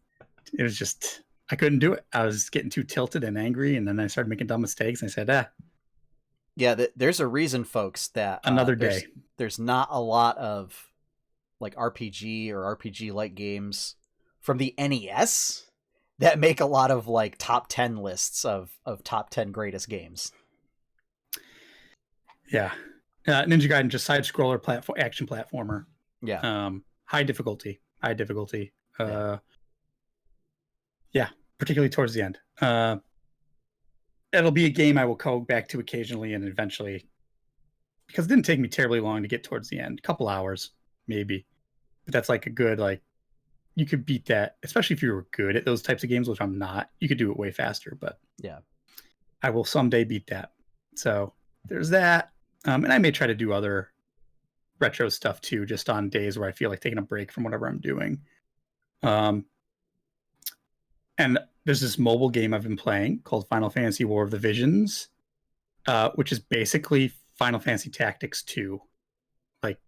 just, I couldn't do it. I was getting too tilted and angry, and then I started making dumb mistakes, and I said, yeah, there's a reason, folks, that another day. There's not a lot of like RPG or RPG-like games from the NES that make a lot of like top 10 lists of top 10 greatest games. Yeah. Ninja Gaiden, just side scroller action platformer. Yeah. High difficulty. Yeah, particularly towards the end. It'll be a game I will go back to occasionally and eventually, because it didn't take me terribly long to get towards the end. A couple hours, maybe. But that's like a good, like, you could beat that, especially if you were good at those types of games, which I'm not. You could do it way faster, but yeah, I will someday beat that. So there's that. And I may try to do other retro stuff too, just on days where I feel like taking a break from whatever I'm doing. And there's this mobile game I've been playing called Final Fantasy War of the Visions, which is basically Final Fantasy Tactics 2, like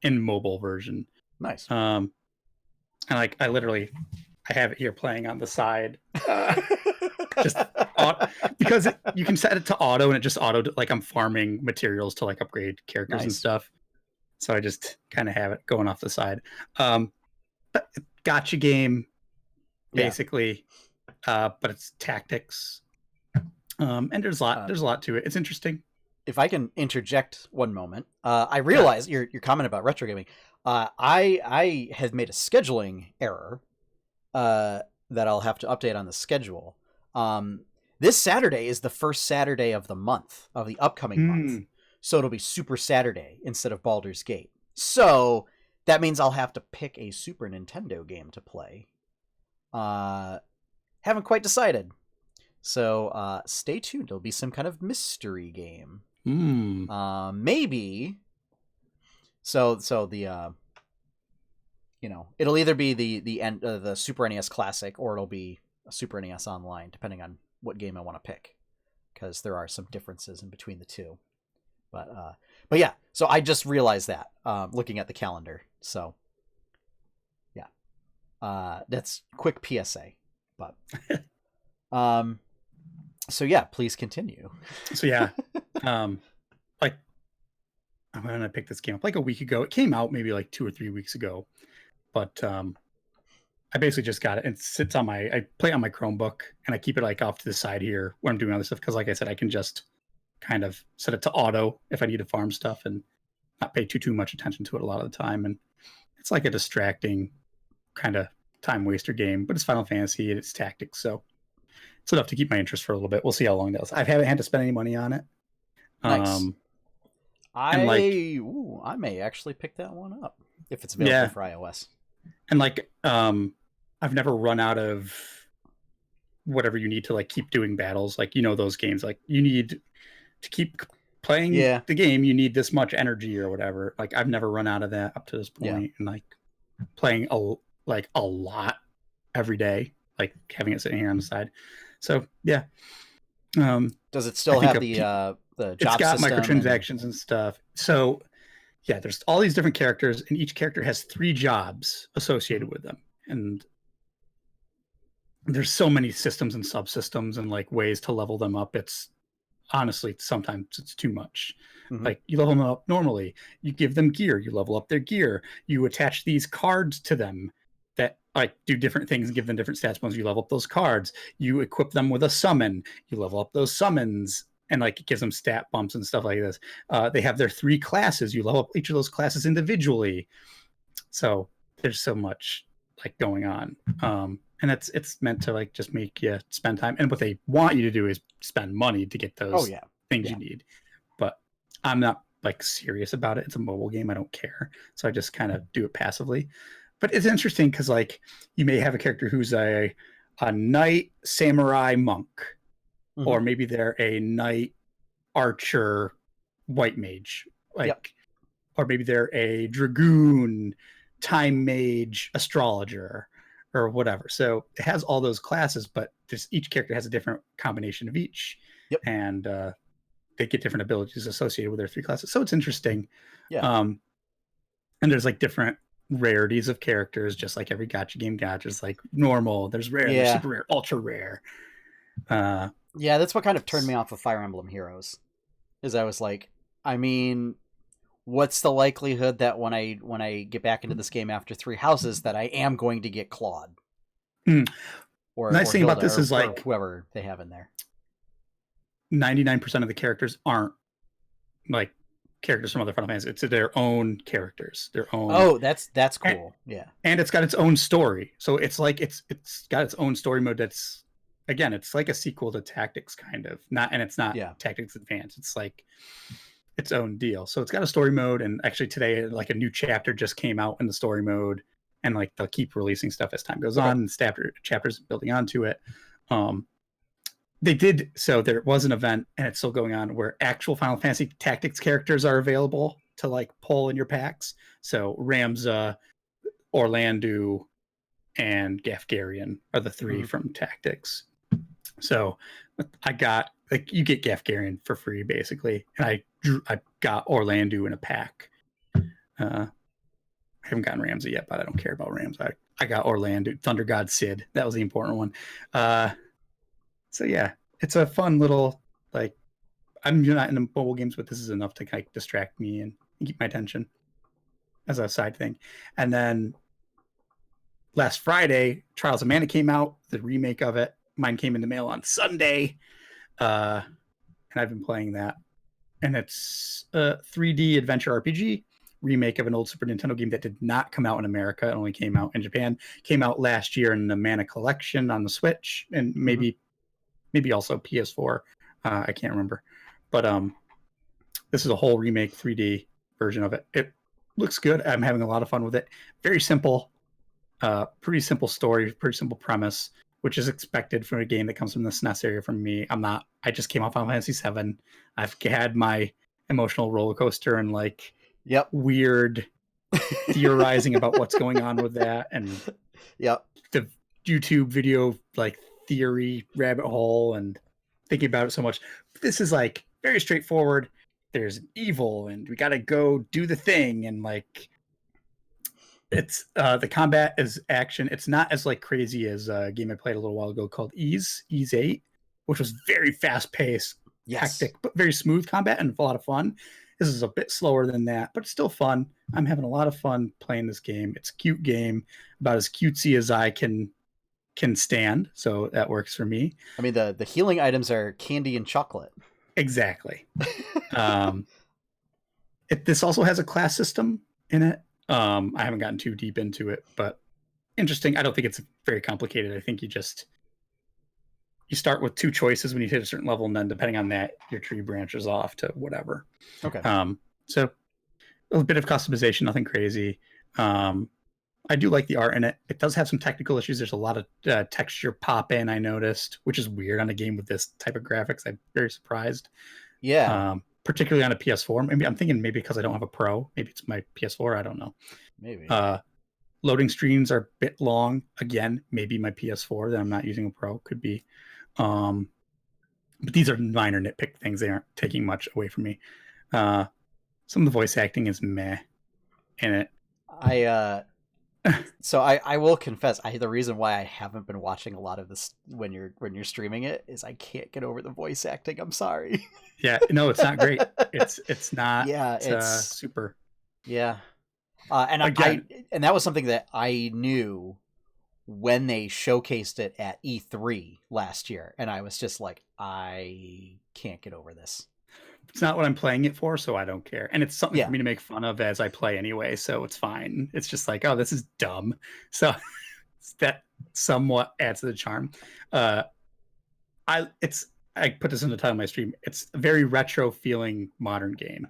in mobile version. Nice. And like I have it here playing on the side, just because you can set it to auto, and it just like I'm farming materials to like upgrade characters and stuff. So I just kind of have it going off the side. But gotcha game, basically, but it's tactics. And there's a lot to it. It's interesting. If I can interject one moment, I realize your comment about retro gaming. I have made a scheduling error that I'll have to update on the schedule. This Saturday is the first Saturday of the month, of the upcoming month. So it'll be Super Saturday instead of Baldur's Gate. So that means I'll have to pick a Super Nintendo game to play. Haven't quite decided. So stay tuned. It'll be some kind of mystery game. Maybe. So the it'll either be the Super NES Classic, or it'll be a Super NES Online, depending on what game I want to pick, because there are some differences in between the two. But yeah. So I just realized that looking at the calendar. So yeah, that's quick PSA. But so yeah, please continue. So yeah, like I'm gonna pick this game up like a week ago. It came out maybe like 2 or 3 weeks ago, but I basically just got it, and it sits on I play it on my Chromebook, and I keep it like off to the side here when I'm doing other stuff, because like I said, I can just kind of set it to auto if I need to farm stuff and not pay too much attention to it a lot of the time. And it's like a distracting kind of time waster game, but it's Final Fantasy and it's tactics, so it's enough to keep my interest for a little bit. We'll see how long that is. I haven't had to spend any money on it. Nice. I may actually pick that one up if it's available for iOS. And like I've never run out of whatever you need to like keep doing battles. Like, those games, like you need to keep playing the game, you need this much energy or whatever. Like I've never run out of that up to this point. And like playing a lot every day, like having it sitting here on the side. So yeah. Does it still have the job it's got system microtransactions and stuff. So yeah, there's all these different characters, and each character has 3 jobs associated with them. And there's so many systems and subsystems and like ways to level them up. It's honestly, sometimes it's too much. Like you level them up normally, you give them gear, you level up their gear, you attach these cards to them that like do different things and give them different stats bonus. You level up those cards, you equip them with a summon, you level up those summons, and like it gives them stat bumps and stuff like this. They have their 3 classes, you level up each of those classes individually. So there's so much like going on. And it's meant to like just make you spend time. And what they want you to do is spend money to get those things you need. But I'm not like serious about it. It's a mobile game. I don't care. So I just kind of do it passively. But it's interesting because like you may have a character who's a knight, samurai, monk, or maybe they're a knight, archer, white mage, like, or maybe they're a dragoon, time mage, astrologer, or whatever. So it has all those classes, but just each character has a different combination of each, and they get different abilities associated with their 3 classes. So it's interesting. And there's like different rarities of characters, just like every gacha game. Gacha's like normal, there's rare, there's super rare, ultra rare. That's what kind of turned me off of Fire Emblem Heroes, is I was like, I mean, what's the likelihood that when I get back into this game after 3 houses that I am going to get clawed? Or nice thing about this is like whoever they have in there, 99% of the characters aren't like characters from other Final Fantasy. It's their own characters, their own. Oh, that's cool. And it's got its own story. So it's like it's got its own story mode. That's, again, it's like a sequel to Tactics, kind of. And it's not Tactics Advanced. It's like its own deal. So it's got a story mode, and actually today like a new chapter just came out in the story mode, and like they'll keep releasing stuff as time goes on, and chapters building onto it. So there was an event, and it's still going on, where actual Final Fantasy Tactics characters are available to like pull in your packs. So Ramza, Orlandu, and Gafgarian are the three from Tactics. So I got, like, you get Gafgarian for free basically, and I got Orlando in a pack. I haven't gotten Ramsey yet, but I don't care about Rams. I got Orlando, Thunder God Sid. That was the important one. So yeah, it's a fun little, like, I'm not into mobile games, but this is enough to kind of distract me and keep my attention as a side thing. And then last Friday, Trials of Mana came out, the remake of it. Mine came in the mail on Sunday, and I've been playing that. And it's a 3D adventure RPG remake of an old Super Nintendo game that did not come out in America. It only came out in Japan. Came out last year in the Mana Collection on the Switch, and maybe also PS4. I can't remember. But this is a whole remake 3D version of it. It looks good. I'm having a lot of fun with it. Very simple, pretty simple story, pretty simple premise, which is expected from a game that comes from the SNES area from me. I just came off Final Fantasy VII. I've had my emotional roller coaster and like weird theorizing about what's going on with that, and the YouTube video like theory rabbit hole and thinking about it so much. This is like very straightforward. There's evil and we got to go do the thing, and like it's the combat is action. It's not as like crazy as a game I played a little while ago called Ease 8, which was very fast paced, hectic, but very smooth combat and a lot of fun. This is a bit slower than that, but it's still fun. I'm having a lot of fun playing this game. It's a cute game, about as cutesy as I can stand, so that works for me. I mean, the healing items are candy and chocolate. Exactly. This also has a class system in it. I haven't gotten too deep into it, but interesting. I don't think it's very complicated. I think you start with 2 choices when you hit a certain level, and then depending on that, your tree branches off to whatever. Okay. So a bit of customization, nothing crazy. I do like the art in it. It does have some technical issues. There's a lot of texture pop in, I noticed, which is weird on a game with this type of graphics. I'm very surprised. Yeah. Particularly on a PS4. Maybe I'm thinking because I don't have a Pro. Maybe it's my PS4. I don't know. Maybe. Loading screens are a bit long. Again, maybe my PS4 that I'm not using a Pro could be. But these are minor nitpick things. They aren't taking much away from me. Some of the voice acting is meh in it. So I will confess, the reason why I haven't been watching a lot of this when you're streaming it is I can't get over the voice acting. I'm sorry. Yeah, no, it's not great. It's not. Yeah, it's super. Yeah, and and that was something that I knew when they showcased it at E3 last year, and I was just like, I can't get over this. It's not what I'm playing it for, so I don't care. And it's something for me to make fun of as I play anyway, so it's fine. It's just like, oh, this is dumb. So that somewhat adds to the charm. I put this in the title of my stream. It's a very retro feeling modern game,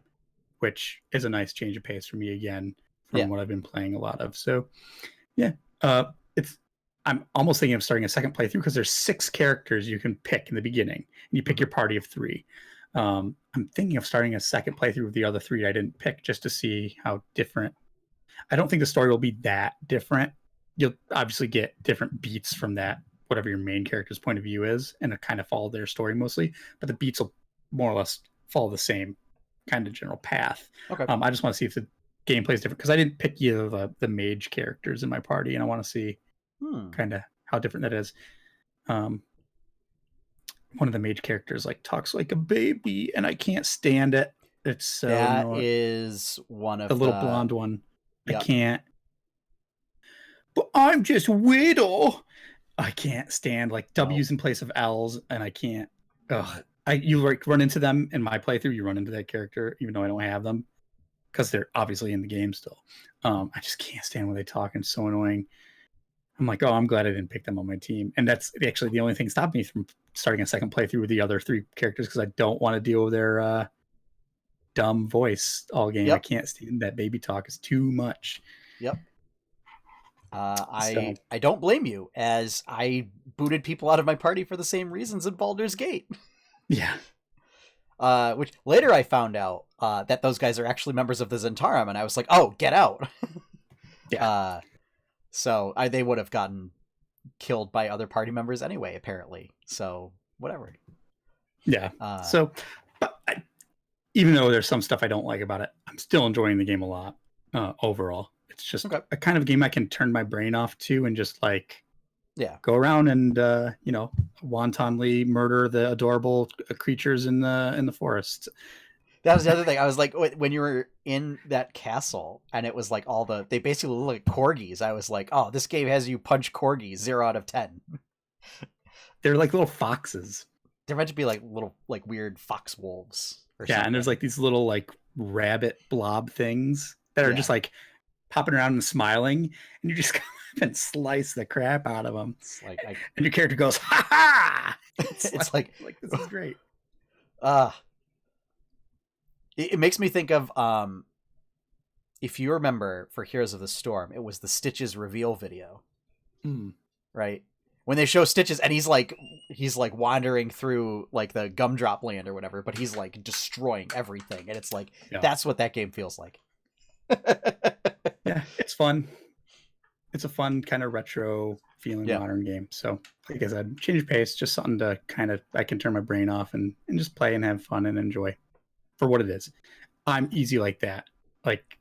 which is a nice change of pace for me again from what I've been playing a lot of. So yeah, I'm almost thinking of starting a second playthrough because there's 6 characters you can pick in the beginning, and you pick your party of 3. I'm thinking of starting a second playthrough with the other 3 I didn't pick just to see how different. I don't think the story will be that different. You'll obviously get different beats from that, whatever your main character's point of view is, and it kind of follow their story mostly, but the beats will more or less follow the same kind of general path. Okay. I just want to see if the gameplay is different because I didn't pick either of the mage characters in my party, and I want to see kind of how different that is. One of the mage characters like talks like a baby, and I can't stand it. It's so is one of the little blonde one. Yep. I can't. But I'm just widow. I can't stand like W's in place of L's, and I can't. You like run into them in my playthrough. You run into that character, even though I don't have them, because they're obviously in the game still. I just can't stand when they talk, and it's so annoying. I'm like, oh, I'm glad I didn't pick them on my team. And that's actually the only thing stopping me from starting a second playthrough with the other 3 characters, because I don't want to deal with their dumb voice all game. I can't stand that baby talk. It's too much. Yep. I don't blame you, as I booted people out of my party for the same reasons in Baldur's Gate. Yeah. Which later I found out that those guys are actually members of the Zentarum, and I was like, oh, get out. Yeah. So they would have gotten killed by other party members anyway, apparently. So whatever. Yeah. So, but even though there's some stuff I don't like about it, I'm still enjoying the game a lot overall. It's just Okay. a kind of game I can turn my brain off to and just like Yeah. go around and wantonly murder the adorable creatures in the forest. That was the other thing. I was like, when you were in that castle and it was like they basically look like corgis. I was like, oh, this game has you punch corgis 0 out of 10. They're like little foxes. They're meant to be like little, like weird fox wolves. Yeah, and there's like these little like rabbit blob things that are just like popping around and smiling, and you just come up and slice the crap out of them. It's like, and your character goes, ha ha! It's like this is great. It makes me think of if you remember for Heroes of the Storm, it was the Stitches reveal video, right? When they show Stitches and he's like wandering through like the gumdrop land or whatever, but he's like destroying everything, and it's like that's what that game feels like. Yeah, it's fun. It's a fun kind of retro feeling modern game. So like I said, change pace, just something to kind of I can turn my brain off and just play and have fun and enjoy for what it is. I'm easy like that. Like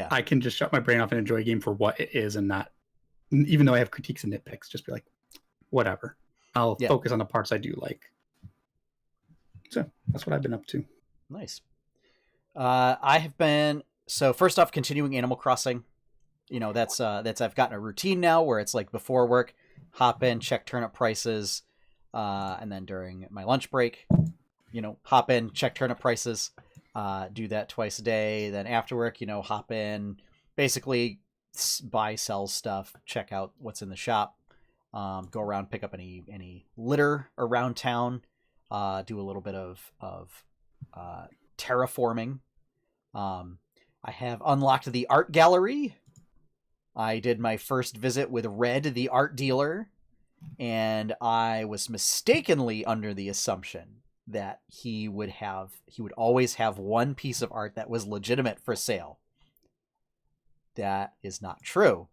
I can just shut my brain off and enjoy a game for what it is and not, even though I have critiques and nitpicks, just be like, whatever. I'll focus on the parts I do like. So that's what I've been up to. Nice. I have been, so first off, continuing Animal Crossing. You know, that's I've gotten a routine now where it's like before work, hop in, check turnip prices, and then during my lunch break, you know, hop in, check turnip prices, do that twice a day. Then after work, you know, hop in, basically buy, sell stuff, check out what's in the shop, go around, pick up any litter around town, do a little bit of terraforming. I have unlocked the art gallery. I did my first visit with Red, the art dealer, and I was mistakenly under the assumption that he would always have one piece of art that was legitimate for sale. That is not true.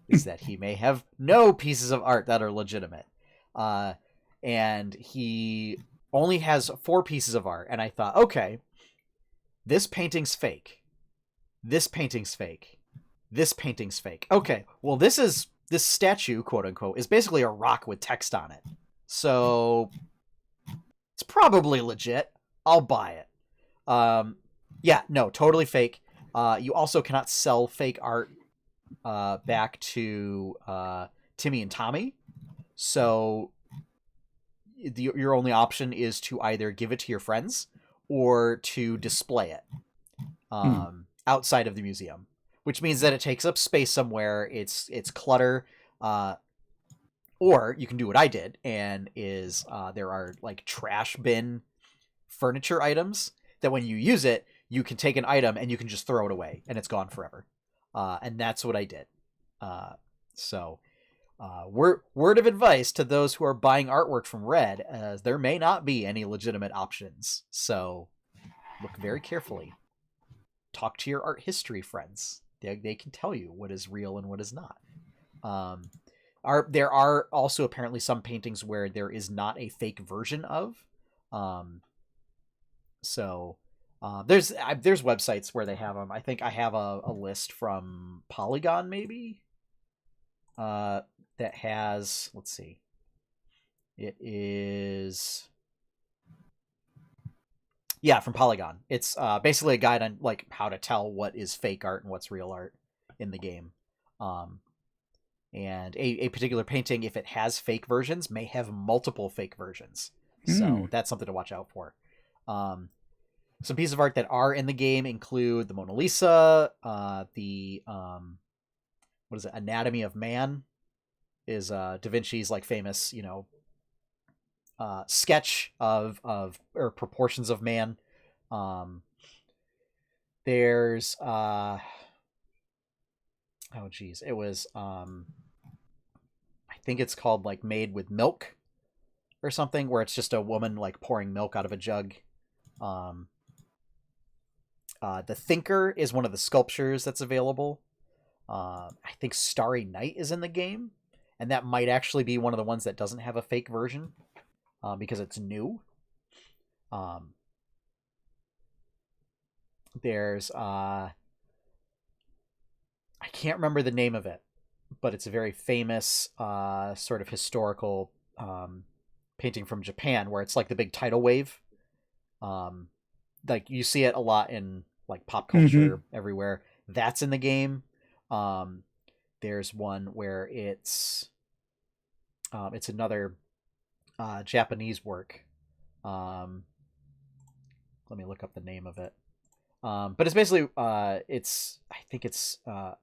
Is that he may have no pieces of art that are legitimate. And he only has 4 pieces of art, and I thought, okay, this painting's fake. This painting's fake. This painting's fake. Okay, well, this statue, quote unquote, is basically a rock with text on it. So it's probably legit. I'll buy it. Yeah, no, totally fake. You also cannot sell fake art back to Timmy and Tommy. So your only option is to either give it to your friends or to display it outside of the museum, which means that it takes up space somewhere. It's clutter. Or you can do what I did, and there are like trash bin furniture items that when you use it, you can take an item and you can just throw it away and it's gone forever. And that's what I did. So word of advice to those who are buying artwork from Red, there may not be any legitimate options. So look very carefully. Talk to your art history friends. They can tell you what is real and what is not. There are also apparently some paintings where there is not a fake version of. So there's websites where they have them. I think I have a list from Polygon maybe that has, let's see. It is, yeah, from Polygon. It's basically a guide on like how to tell what is fake art and what's real art in the game. And a particular painting, if it has fake versions, may have multiple fake versions. So that's something to watch out for. Some pieces of art that are in the game include the Mona Lisa, the what is it? Anatomy of Man is Da Vinci's like famous, you know, sketch of or proportions of man. There's oh geez, it was I think it's called like Made with Milk or something, where it's just a woman like pouring milk out of a jug. The Thinker is one of the sculptures that's available. I think Starry Night is in the game, and that might actually be one of the ones that doesn't have a fake version, because it's new. Um, there's I can't remember the name of it, but it's a very famous sort of historical painting from Japan where it's like the big tidal wave. Like you see it a lot in like pop culture everywhere. That's in the game. There's one where it's another Japanese work. Let me look up the name of it. But it's basically I think it's a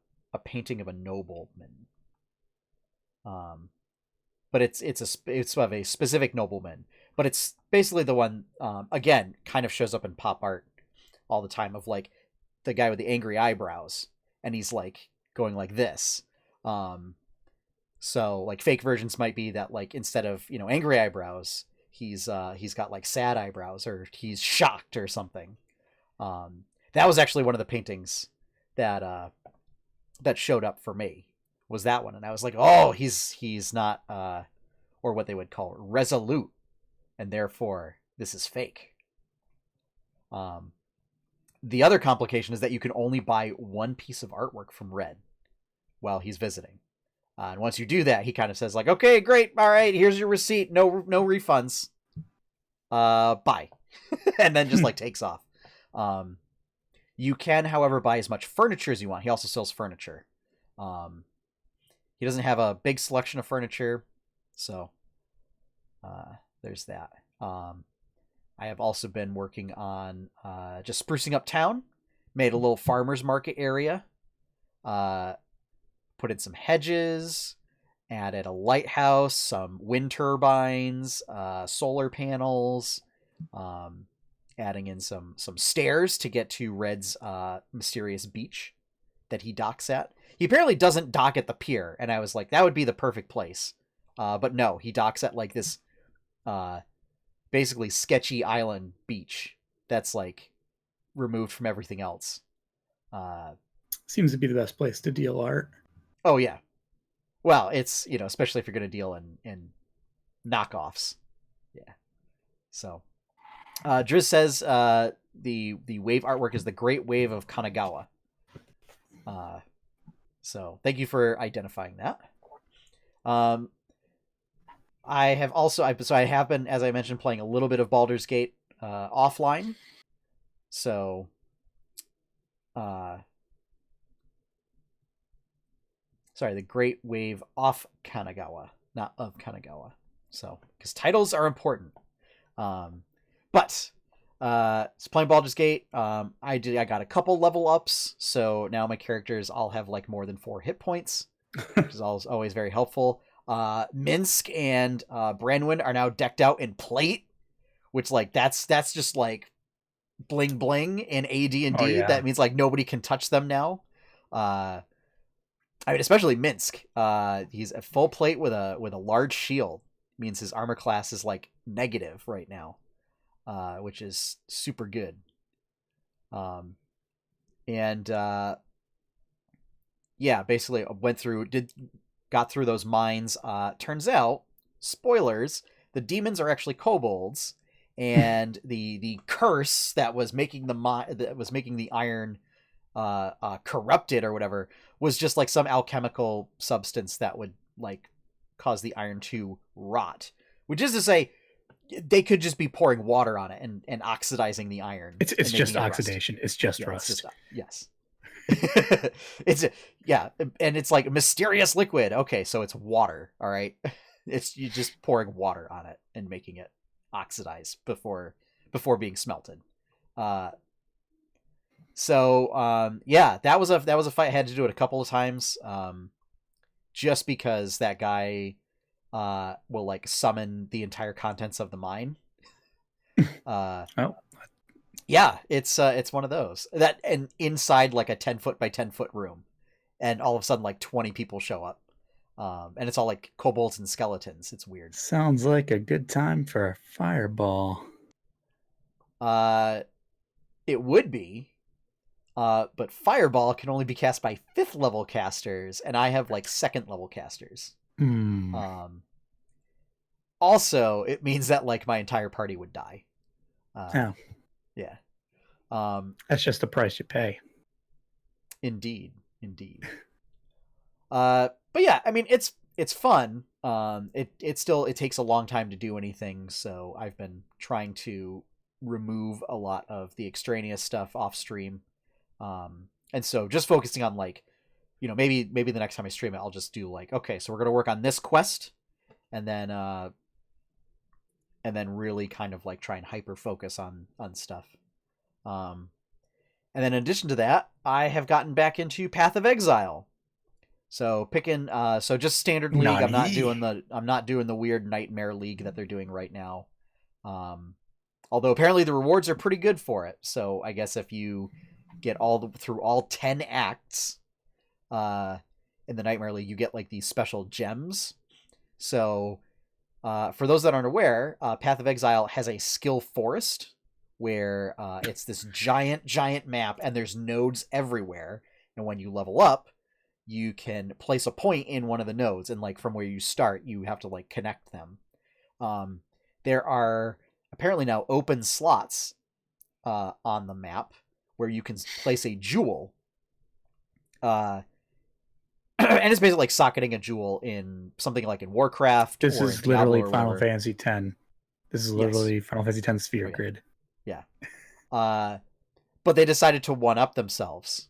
painting of a nobleman. But it's of a specific nobleman. But it's basically the one again kind of shows up in pop art all the time of like the guy with the angry eyebrows, and he's like going like this. So like fake versions might be that like instead of angry eyebrows, he's got like sad eyebrows, or he's shocked or something. That was actually one of the paintings that that showed up for me, was that one, and I was like, oh, he's not or what they would call resolute, and therefore this is fake. The other complication is that you can only buy one piece of artwork from Red while he's visiting. And once you do that, he kind of says like, okay, great. All right, here's your receipt. No refunds. Bye. And then just like takes off. You can, however, buy as much furniture as you want. He also sells furniture. He doesn't have a big selection of furniture. So there's that. I have also been working on just sprucing up town. Made a little farmer's market area. Put in some hedges. Added a lighthouse, some wind turbines, solar panels. Adding in some stairs to get to Red's mysterious beach that he docks at. He apparently doesn't dock at the pier, and I was like, that would be the perfect place. But no, he docks at like this basically sketchy island beach that's like removed from everything else. Seems to be the best place to deal art. Oh yeah. Well, it's, especially if you're going to deal in knockoffs. Yeah. So, Driz says the wave artwork is the Great Wave of Kanagawa. So thank you for identifying that. I have been, as I mentioned, playing a little bit of Baldur's Gate offline. So, sorry, the Great Wave off Kanagawa, not of Kanagawa. So, because titles are important. But playing Baldur's Gate, I got a couple level ups, so now my characters all have like more than 4 hit points, which is always very helpful. Minsk and Branwyn are now decked out in plate, which like that's just like bling bling in AD&D. Oh, yeah. That means like nobody can touch them now. I mean, especially Minsk. He's a full plate with a large shield. Means his armor class is like negative right now, which is super good. Yeah, basically got through those mines. Turns out, spoilers, the demons are actually kobolds, and the curse that was making the iron corrupted or whatever was just like some alchemical substance that would like cause the iron to rot, which is to say they could just be pouring water on it and oxidizing the iron. It's just oxidation. It's just rust. Yes. And it's like mysterious liquid. Okay, so it's water. All right, it's you just pouring water on it and making it oxidize before being smelted. That was a fight. I had to do it a couple of times, just because that guy will like summon the entire contents of the mine. Yeah, it's one of those that, and inside like a 10-foot by 10-foot room, and all of a sudden like 20 people show up, and it's all like kobolds and skeletons. It's weird. Sounds like a good time for a fireball. It would be. But Fireball can only be cast by 5th level casters, and I have like 2nd level casters. Also, it means that like my entire party would die. Yeah. That's just the price you pay. Indeed. But yeah, I mean, it's fun. It still takes a long time to do anything, so I've been trying to remove a lot of the extraneous stuff off stream. And so just focusing on like, maybe the next time I stream it, I'll just do like, okay, so we're gonna work on this quest, and then really kind of like try and hyper focus on stuff. And then in addition to that, I have gotten back into Path of Exile. So picking so just standard league. Nani? I'm not doing the weird nightmare league that they're doing right now. Although apparently the rewards are pretty good for it. So I guess if you get through all 10 acts in the nightmare league, you get like these special gems. So for those that aren't aware, Path of Exile has a skill forest where it's this giant map, and there's nodes everywhere. And when you level up, you can place a point in one of the nodes, and like from where you start, you have to like connect them. There are apparently now open slots on the map where you can place a jewel. And it's basically like socketing a jewel in something like in Warcraft. This or is in Diablo literally or Final whatever. Fantasy X. This is literally Final Fantasy X sphere grid. Yeah. But they decided to one-up themselves.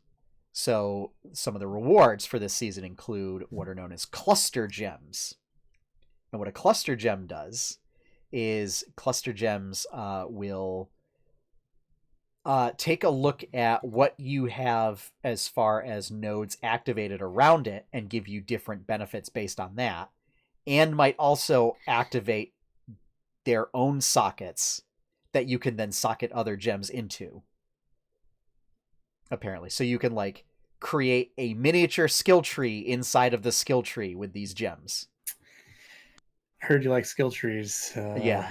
So some of the rewards for this season include what are known as cluster gems. And what a cluster gem does is cluster gems will take a look at what you have as far as nodes activated around it and give you different benefits based on that, and might also activate their own sockets that you can then socket other gems into. Apparently. So you can like create a miniature skill tree inside of the skill tree with these gems. Heard you like skill trees. Yeah.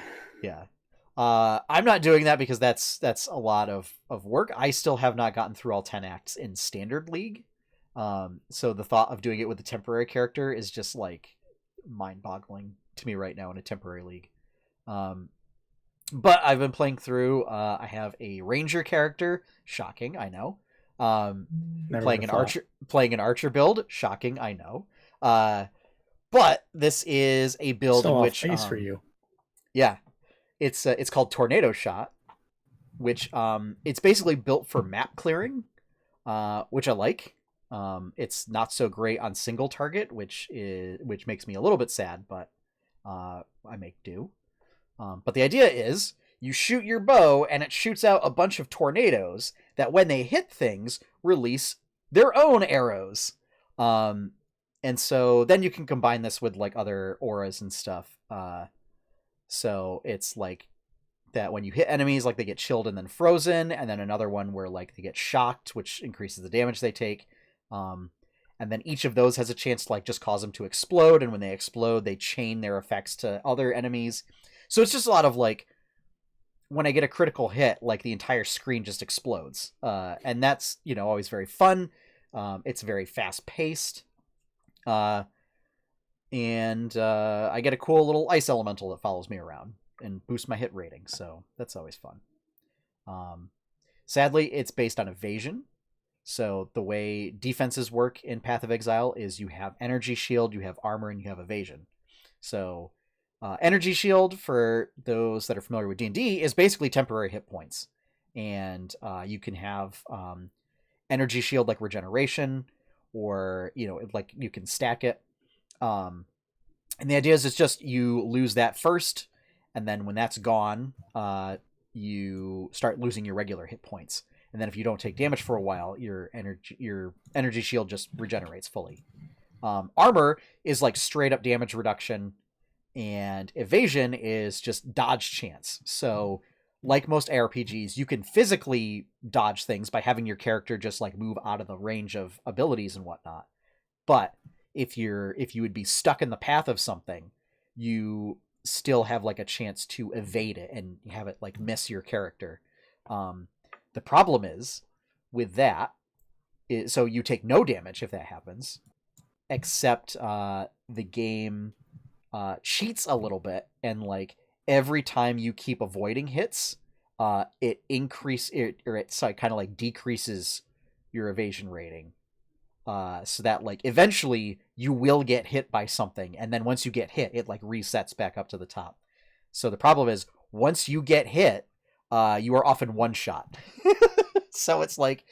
I'm not doing that because that's a lot of work. I still have not gotten through all 10 acts in Standard League. So the thought of doing it with a temporary character is just like mind-boggling to me right now in a temporary league. But I've been playing through. I have a ranger character. Shocking, I know. Playing an archer build. Shocking, I know. But this is a build in which for you. Yeah, it's called Tornado Shot, which it's basically built for map clearing, which I like. It's not so great on single target, which makes me a little bit sad, but I make do. But the idea is you shoot your bow and it shoots out a bunch of tornadoes that when they hit things release their own arrows. And so then you can combine this with like other auras and stuff. So it's like that when you hit enemies, like they get chilled and then frozen, and then another one where like they get shocked, which increases the damage they take. And then each of those has a chance to like just cause them to explode, and when they explode, they chain their effects to other enemies. So it's just a lot of like, when I get a critical hit, like the entire screen just explodes. And that's, always very fun. It's very fast paced. And I get a cool little ice elemental that follows me around and boosts my hit rating. So that's always fun. Sadly, it's based on evasion. So the way defenses work in Path of Exile is you have energy shield, you have armor, and you have evasion. So energy shield, for those that are familiar with D&D, is basically temporary hit points. And you can have energy shield like regeneration, or, like you can stack it. And the idea is it's just you lose that first, and then when that's gone, you start losing your regular hit points. And then if you don't take damage for a while, your energy shield just regenerates fully. Armor is like straight up damage reduction, and evasion is just dodge chance. So like most ARPGs, you can physically dodge things by having your character just like move out of the range of abilities and whatnot. But if you would be stuck in the path of something, you still have like a chance to evade it and have it like miss your character. The problem is with that, so you take no damage if that happens, except the game cheats a little bit, and like every time you keep avoiding hits, it kind of like decreases your evasion rating, so that like eventually you will get hit by something, and then once you get hit, it like resets back up to the top. So the problem is once you get hit, you are often one shot. So it's like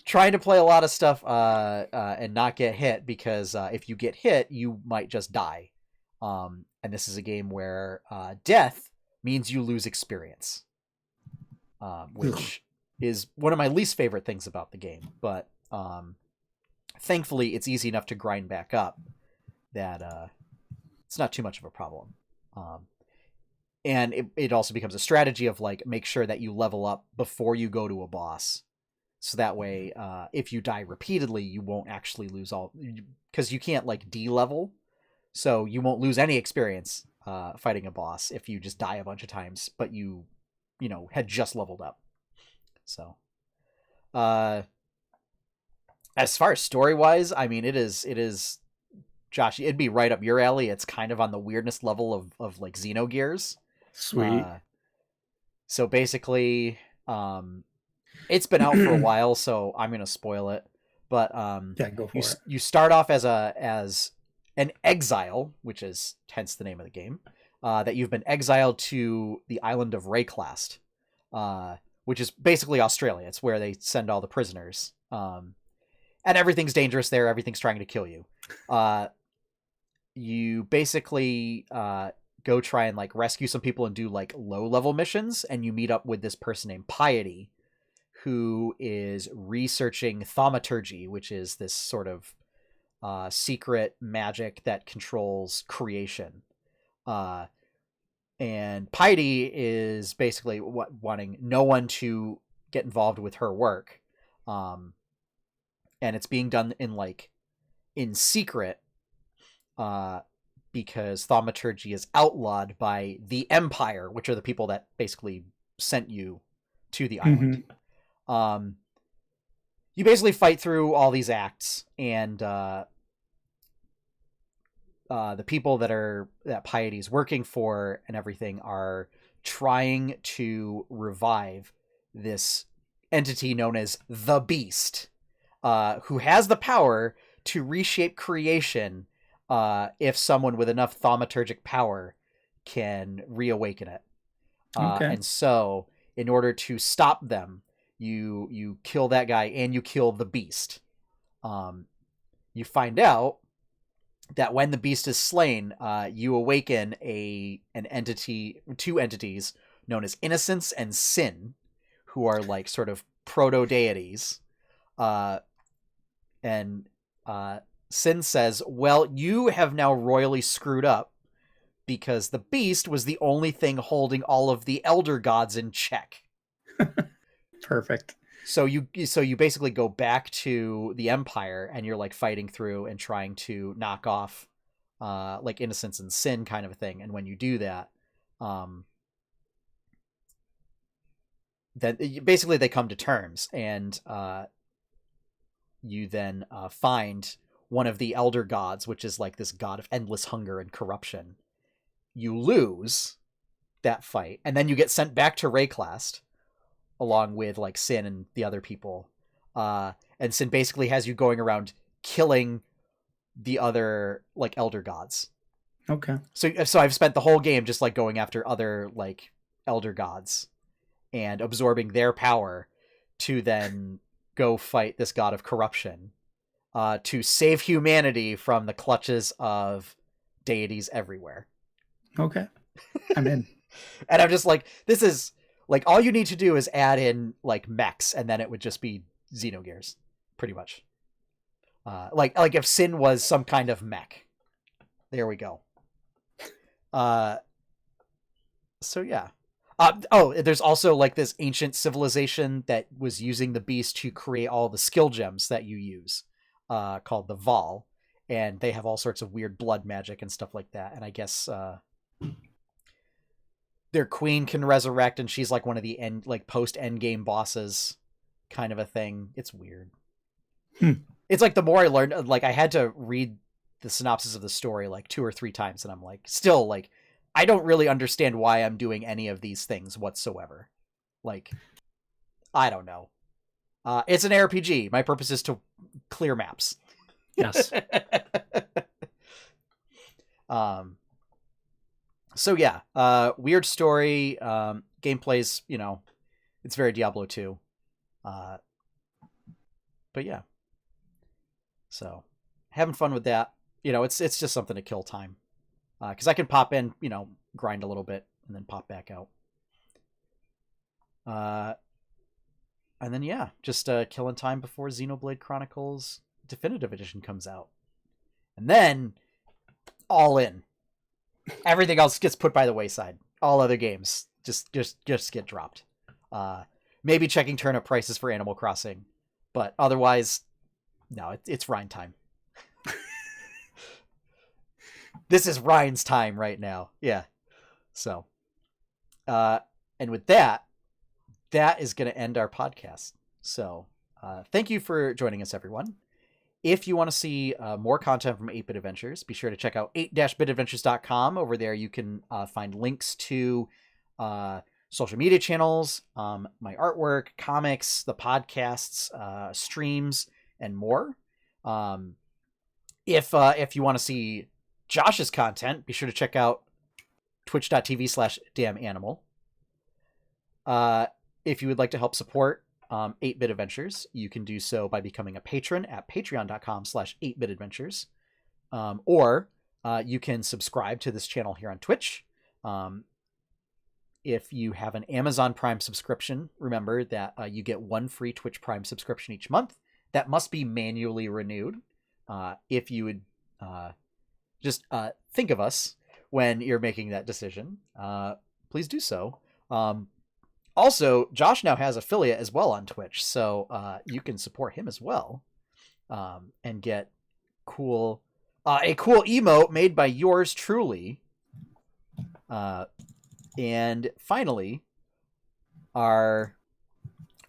trying to play a lot of stuff and not get hit, because if you get hit, you might just die. And this is a game where death means you lose experience, which is one of my least favorite things about the game. But thankfully, it's easy enough to grind back up that it's not too much of a problem. And it also becomes a strategy of like, make sure that you level up before you go to a boss. So that way, if you die repeatedly, you won't actually lose all, because you can't like de-level. So you won't lose any experience fighting a boss if you just die a bunch of times, but you had just leveled up. So as far as story-wise, I mean, it is, Josh, it'd be right up your alley. It's kind of on the weirdness level of like Xenogears. Sweet. So basically, it's been out for a while, so I'm gonna spoil it. But yeah, go for it. You start off as an exile, which is hence the name of the game. That you've been exiled to the island of Rayclast, which is basically Australia. It's where they send all the prisoners. And everything's dangerous there. Everything's trying to kill you. You basically go try and like rescue some people and do like low level missions, and you meet up with this person named Piety, who is researching thaumaturgy, which is this sort of secret magic that controls creation. And Piety is basically wanting no one to get involved with her work. And it's being done in secret, because thaumaturgy is outlawed by the Empire, which are the people that basically sent you to the island. Mm-hmm. You basically fight through all these acts, and the people that Piety is working for and everything are trying to revive this entity known as the Beast, who has the power to reshape creation if someone with enough thaumaturgic power can reawaken it. And so in order to stop them, you kill that guy and you kill the Beast. You find out that when the Beast is slain, you awaken two entities known as Innocence and Sin, who are like sort of proto-deities. And Sin says, well, you have now royally screwed up because the Beast was the only thing holding all of the elder gods in check. Perfect. So you basically go back to the Empire, and you're like fighting through and trying to knock off like Innocence and Sin kind of a thing. And when you do that, then basically they come to terms, and you then find one of the elder gods, which is like this god of endless hunger and corruption. You lose that fight, and then you get sent back to Rayclast along with like Sin and the other people. And Sin basically has you going around killing the other like elder gods. Okay. So I've spent the whole game just like going after other like elder gods and absorbing their power to then go fight this god of corruption, to save humanity from the clutches of deities everywhere. Okay. I'm in. And I'm just like, this is like, all you need to do is add in like mechs, and then it would just be Xenogears, pretty much. Like if Sin was some kind of mech. There we go. So yeah. There's also like this ancient civilization that was using the Beast to create all the skill gems that you use, called the Val, and they have all sorts of weird blood magic and stuff like that. And I guess their queen can resurrect, and she's like one of the post end game bosses. kind of a thing. It's weird. Hmm. It's like the more I learned, like I had to read the synopsis of the story like 2 or 3 times, and I'm like, still like, I don't really understand why I'm doing any of these things whatsoever. Like, I don't know. It's an RPG. My purpose is to clear maps. Yes. So yeah, weird story. Gameplay's, you know, it's very Diablo 2. But yeah. So, having fun with that. You know, it's just something to kill time. Because I can pop in, you know, grind a little bit, and then pop back out. And then, yeah, just killing time before Xenoblade Chronicles Definitive Edition comes out. And then, all in. Everything else gets put by the wayside. All other games just get dropped. Maybe checking turnip prices for Animal Crossing. But otherwise, no, it's Rhine time. This is Ryan's time right now. Yeah. So, and with that is going to end our podcast. So, thank you for joining us, everyone. If you want to see more content from 8-Bit Adventures, be sure to check out 8-bitadventures.com. Over there, you can find links to social media channels, my artwork, comics, the podcasts, streams, and more. If you want to see Josh's content, be sure to check out twitch.tv/damnanimal. If you would like to help support 8-Bit Adventures, you can do so by becoming a patron at patreon.com/8bitadventures. Or you can subscribe to this channel here on Twitch. If you have an Amazon Prime subscription, remember that you get 1 free Twitch Prime subscription each month. That must be manually renewed. If you would just think of us when you're making that decision, please do so. Also, Josh now has affiliate as well on Twitch, so you can support him as well, and get a cool emote made by yours truly. And finally, our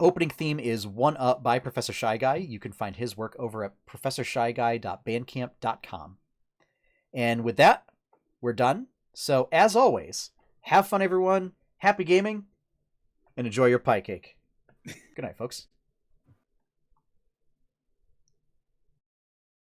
opening theme is One Up by Professor Shy Guy. You can find his work over at professorshyguy.bandcamp.com. And with that, we're done. So as always, have fun, everyone. Happy gaming, and enjoy your pie cake. Good night, folks.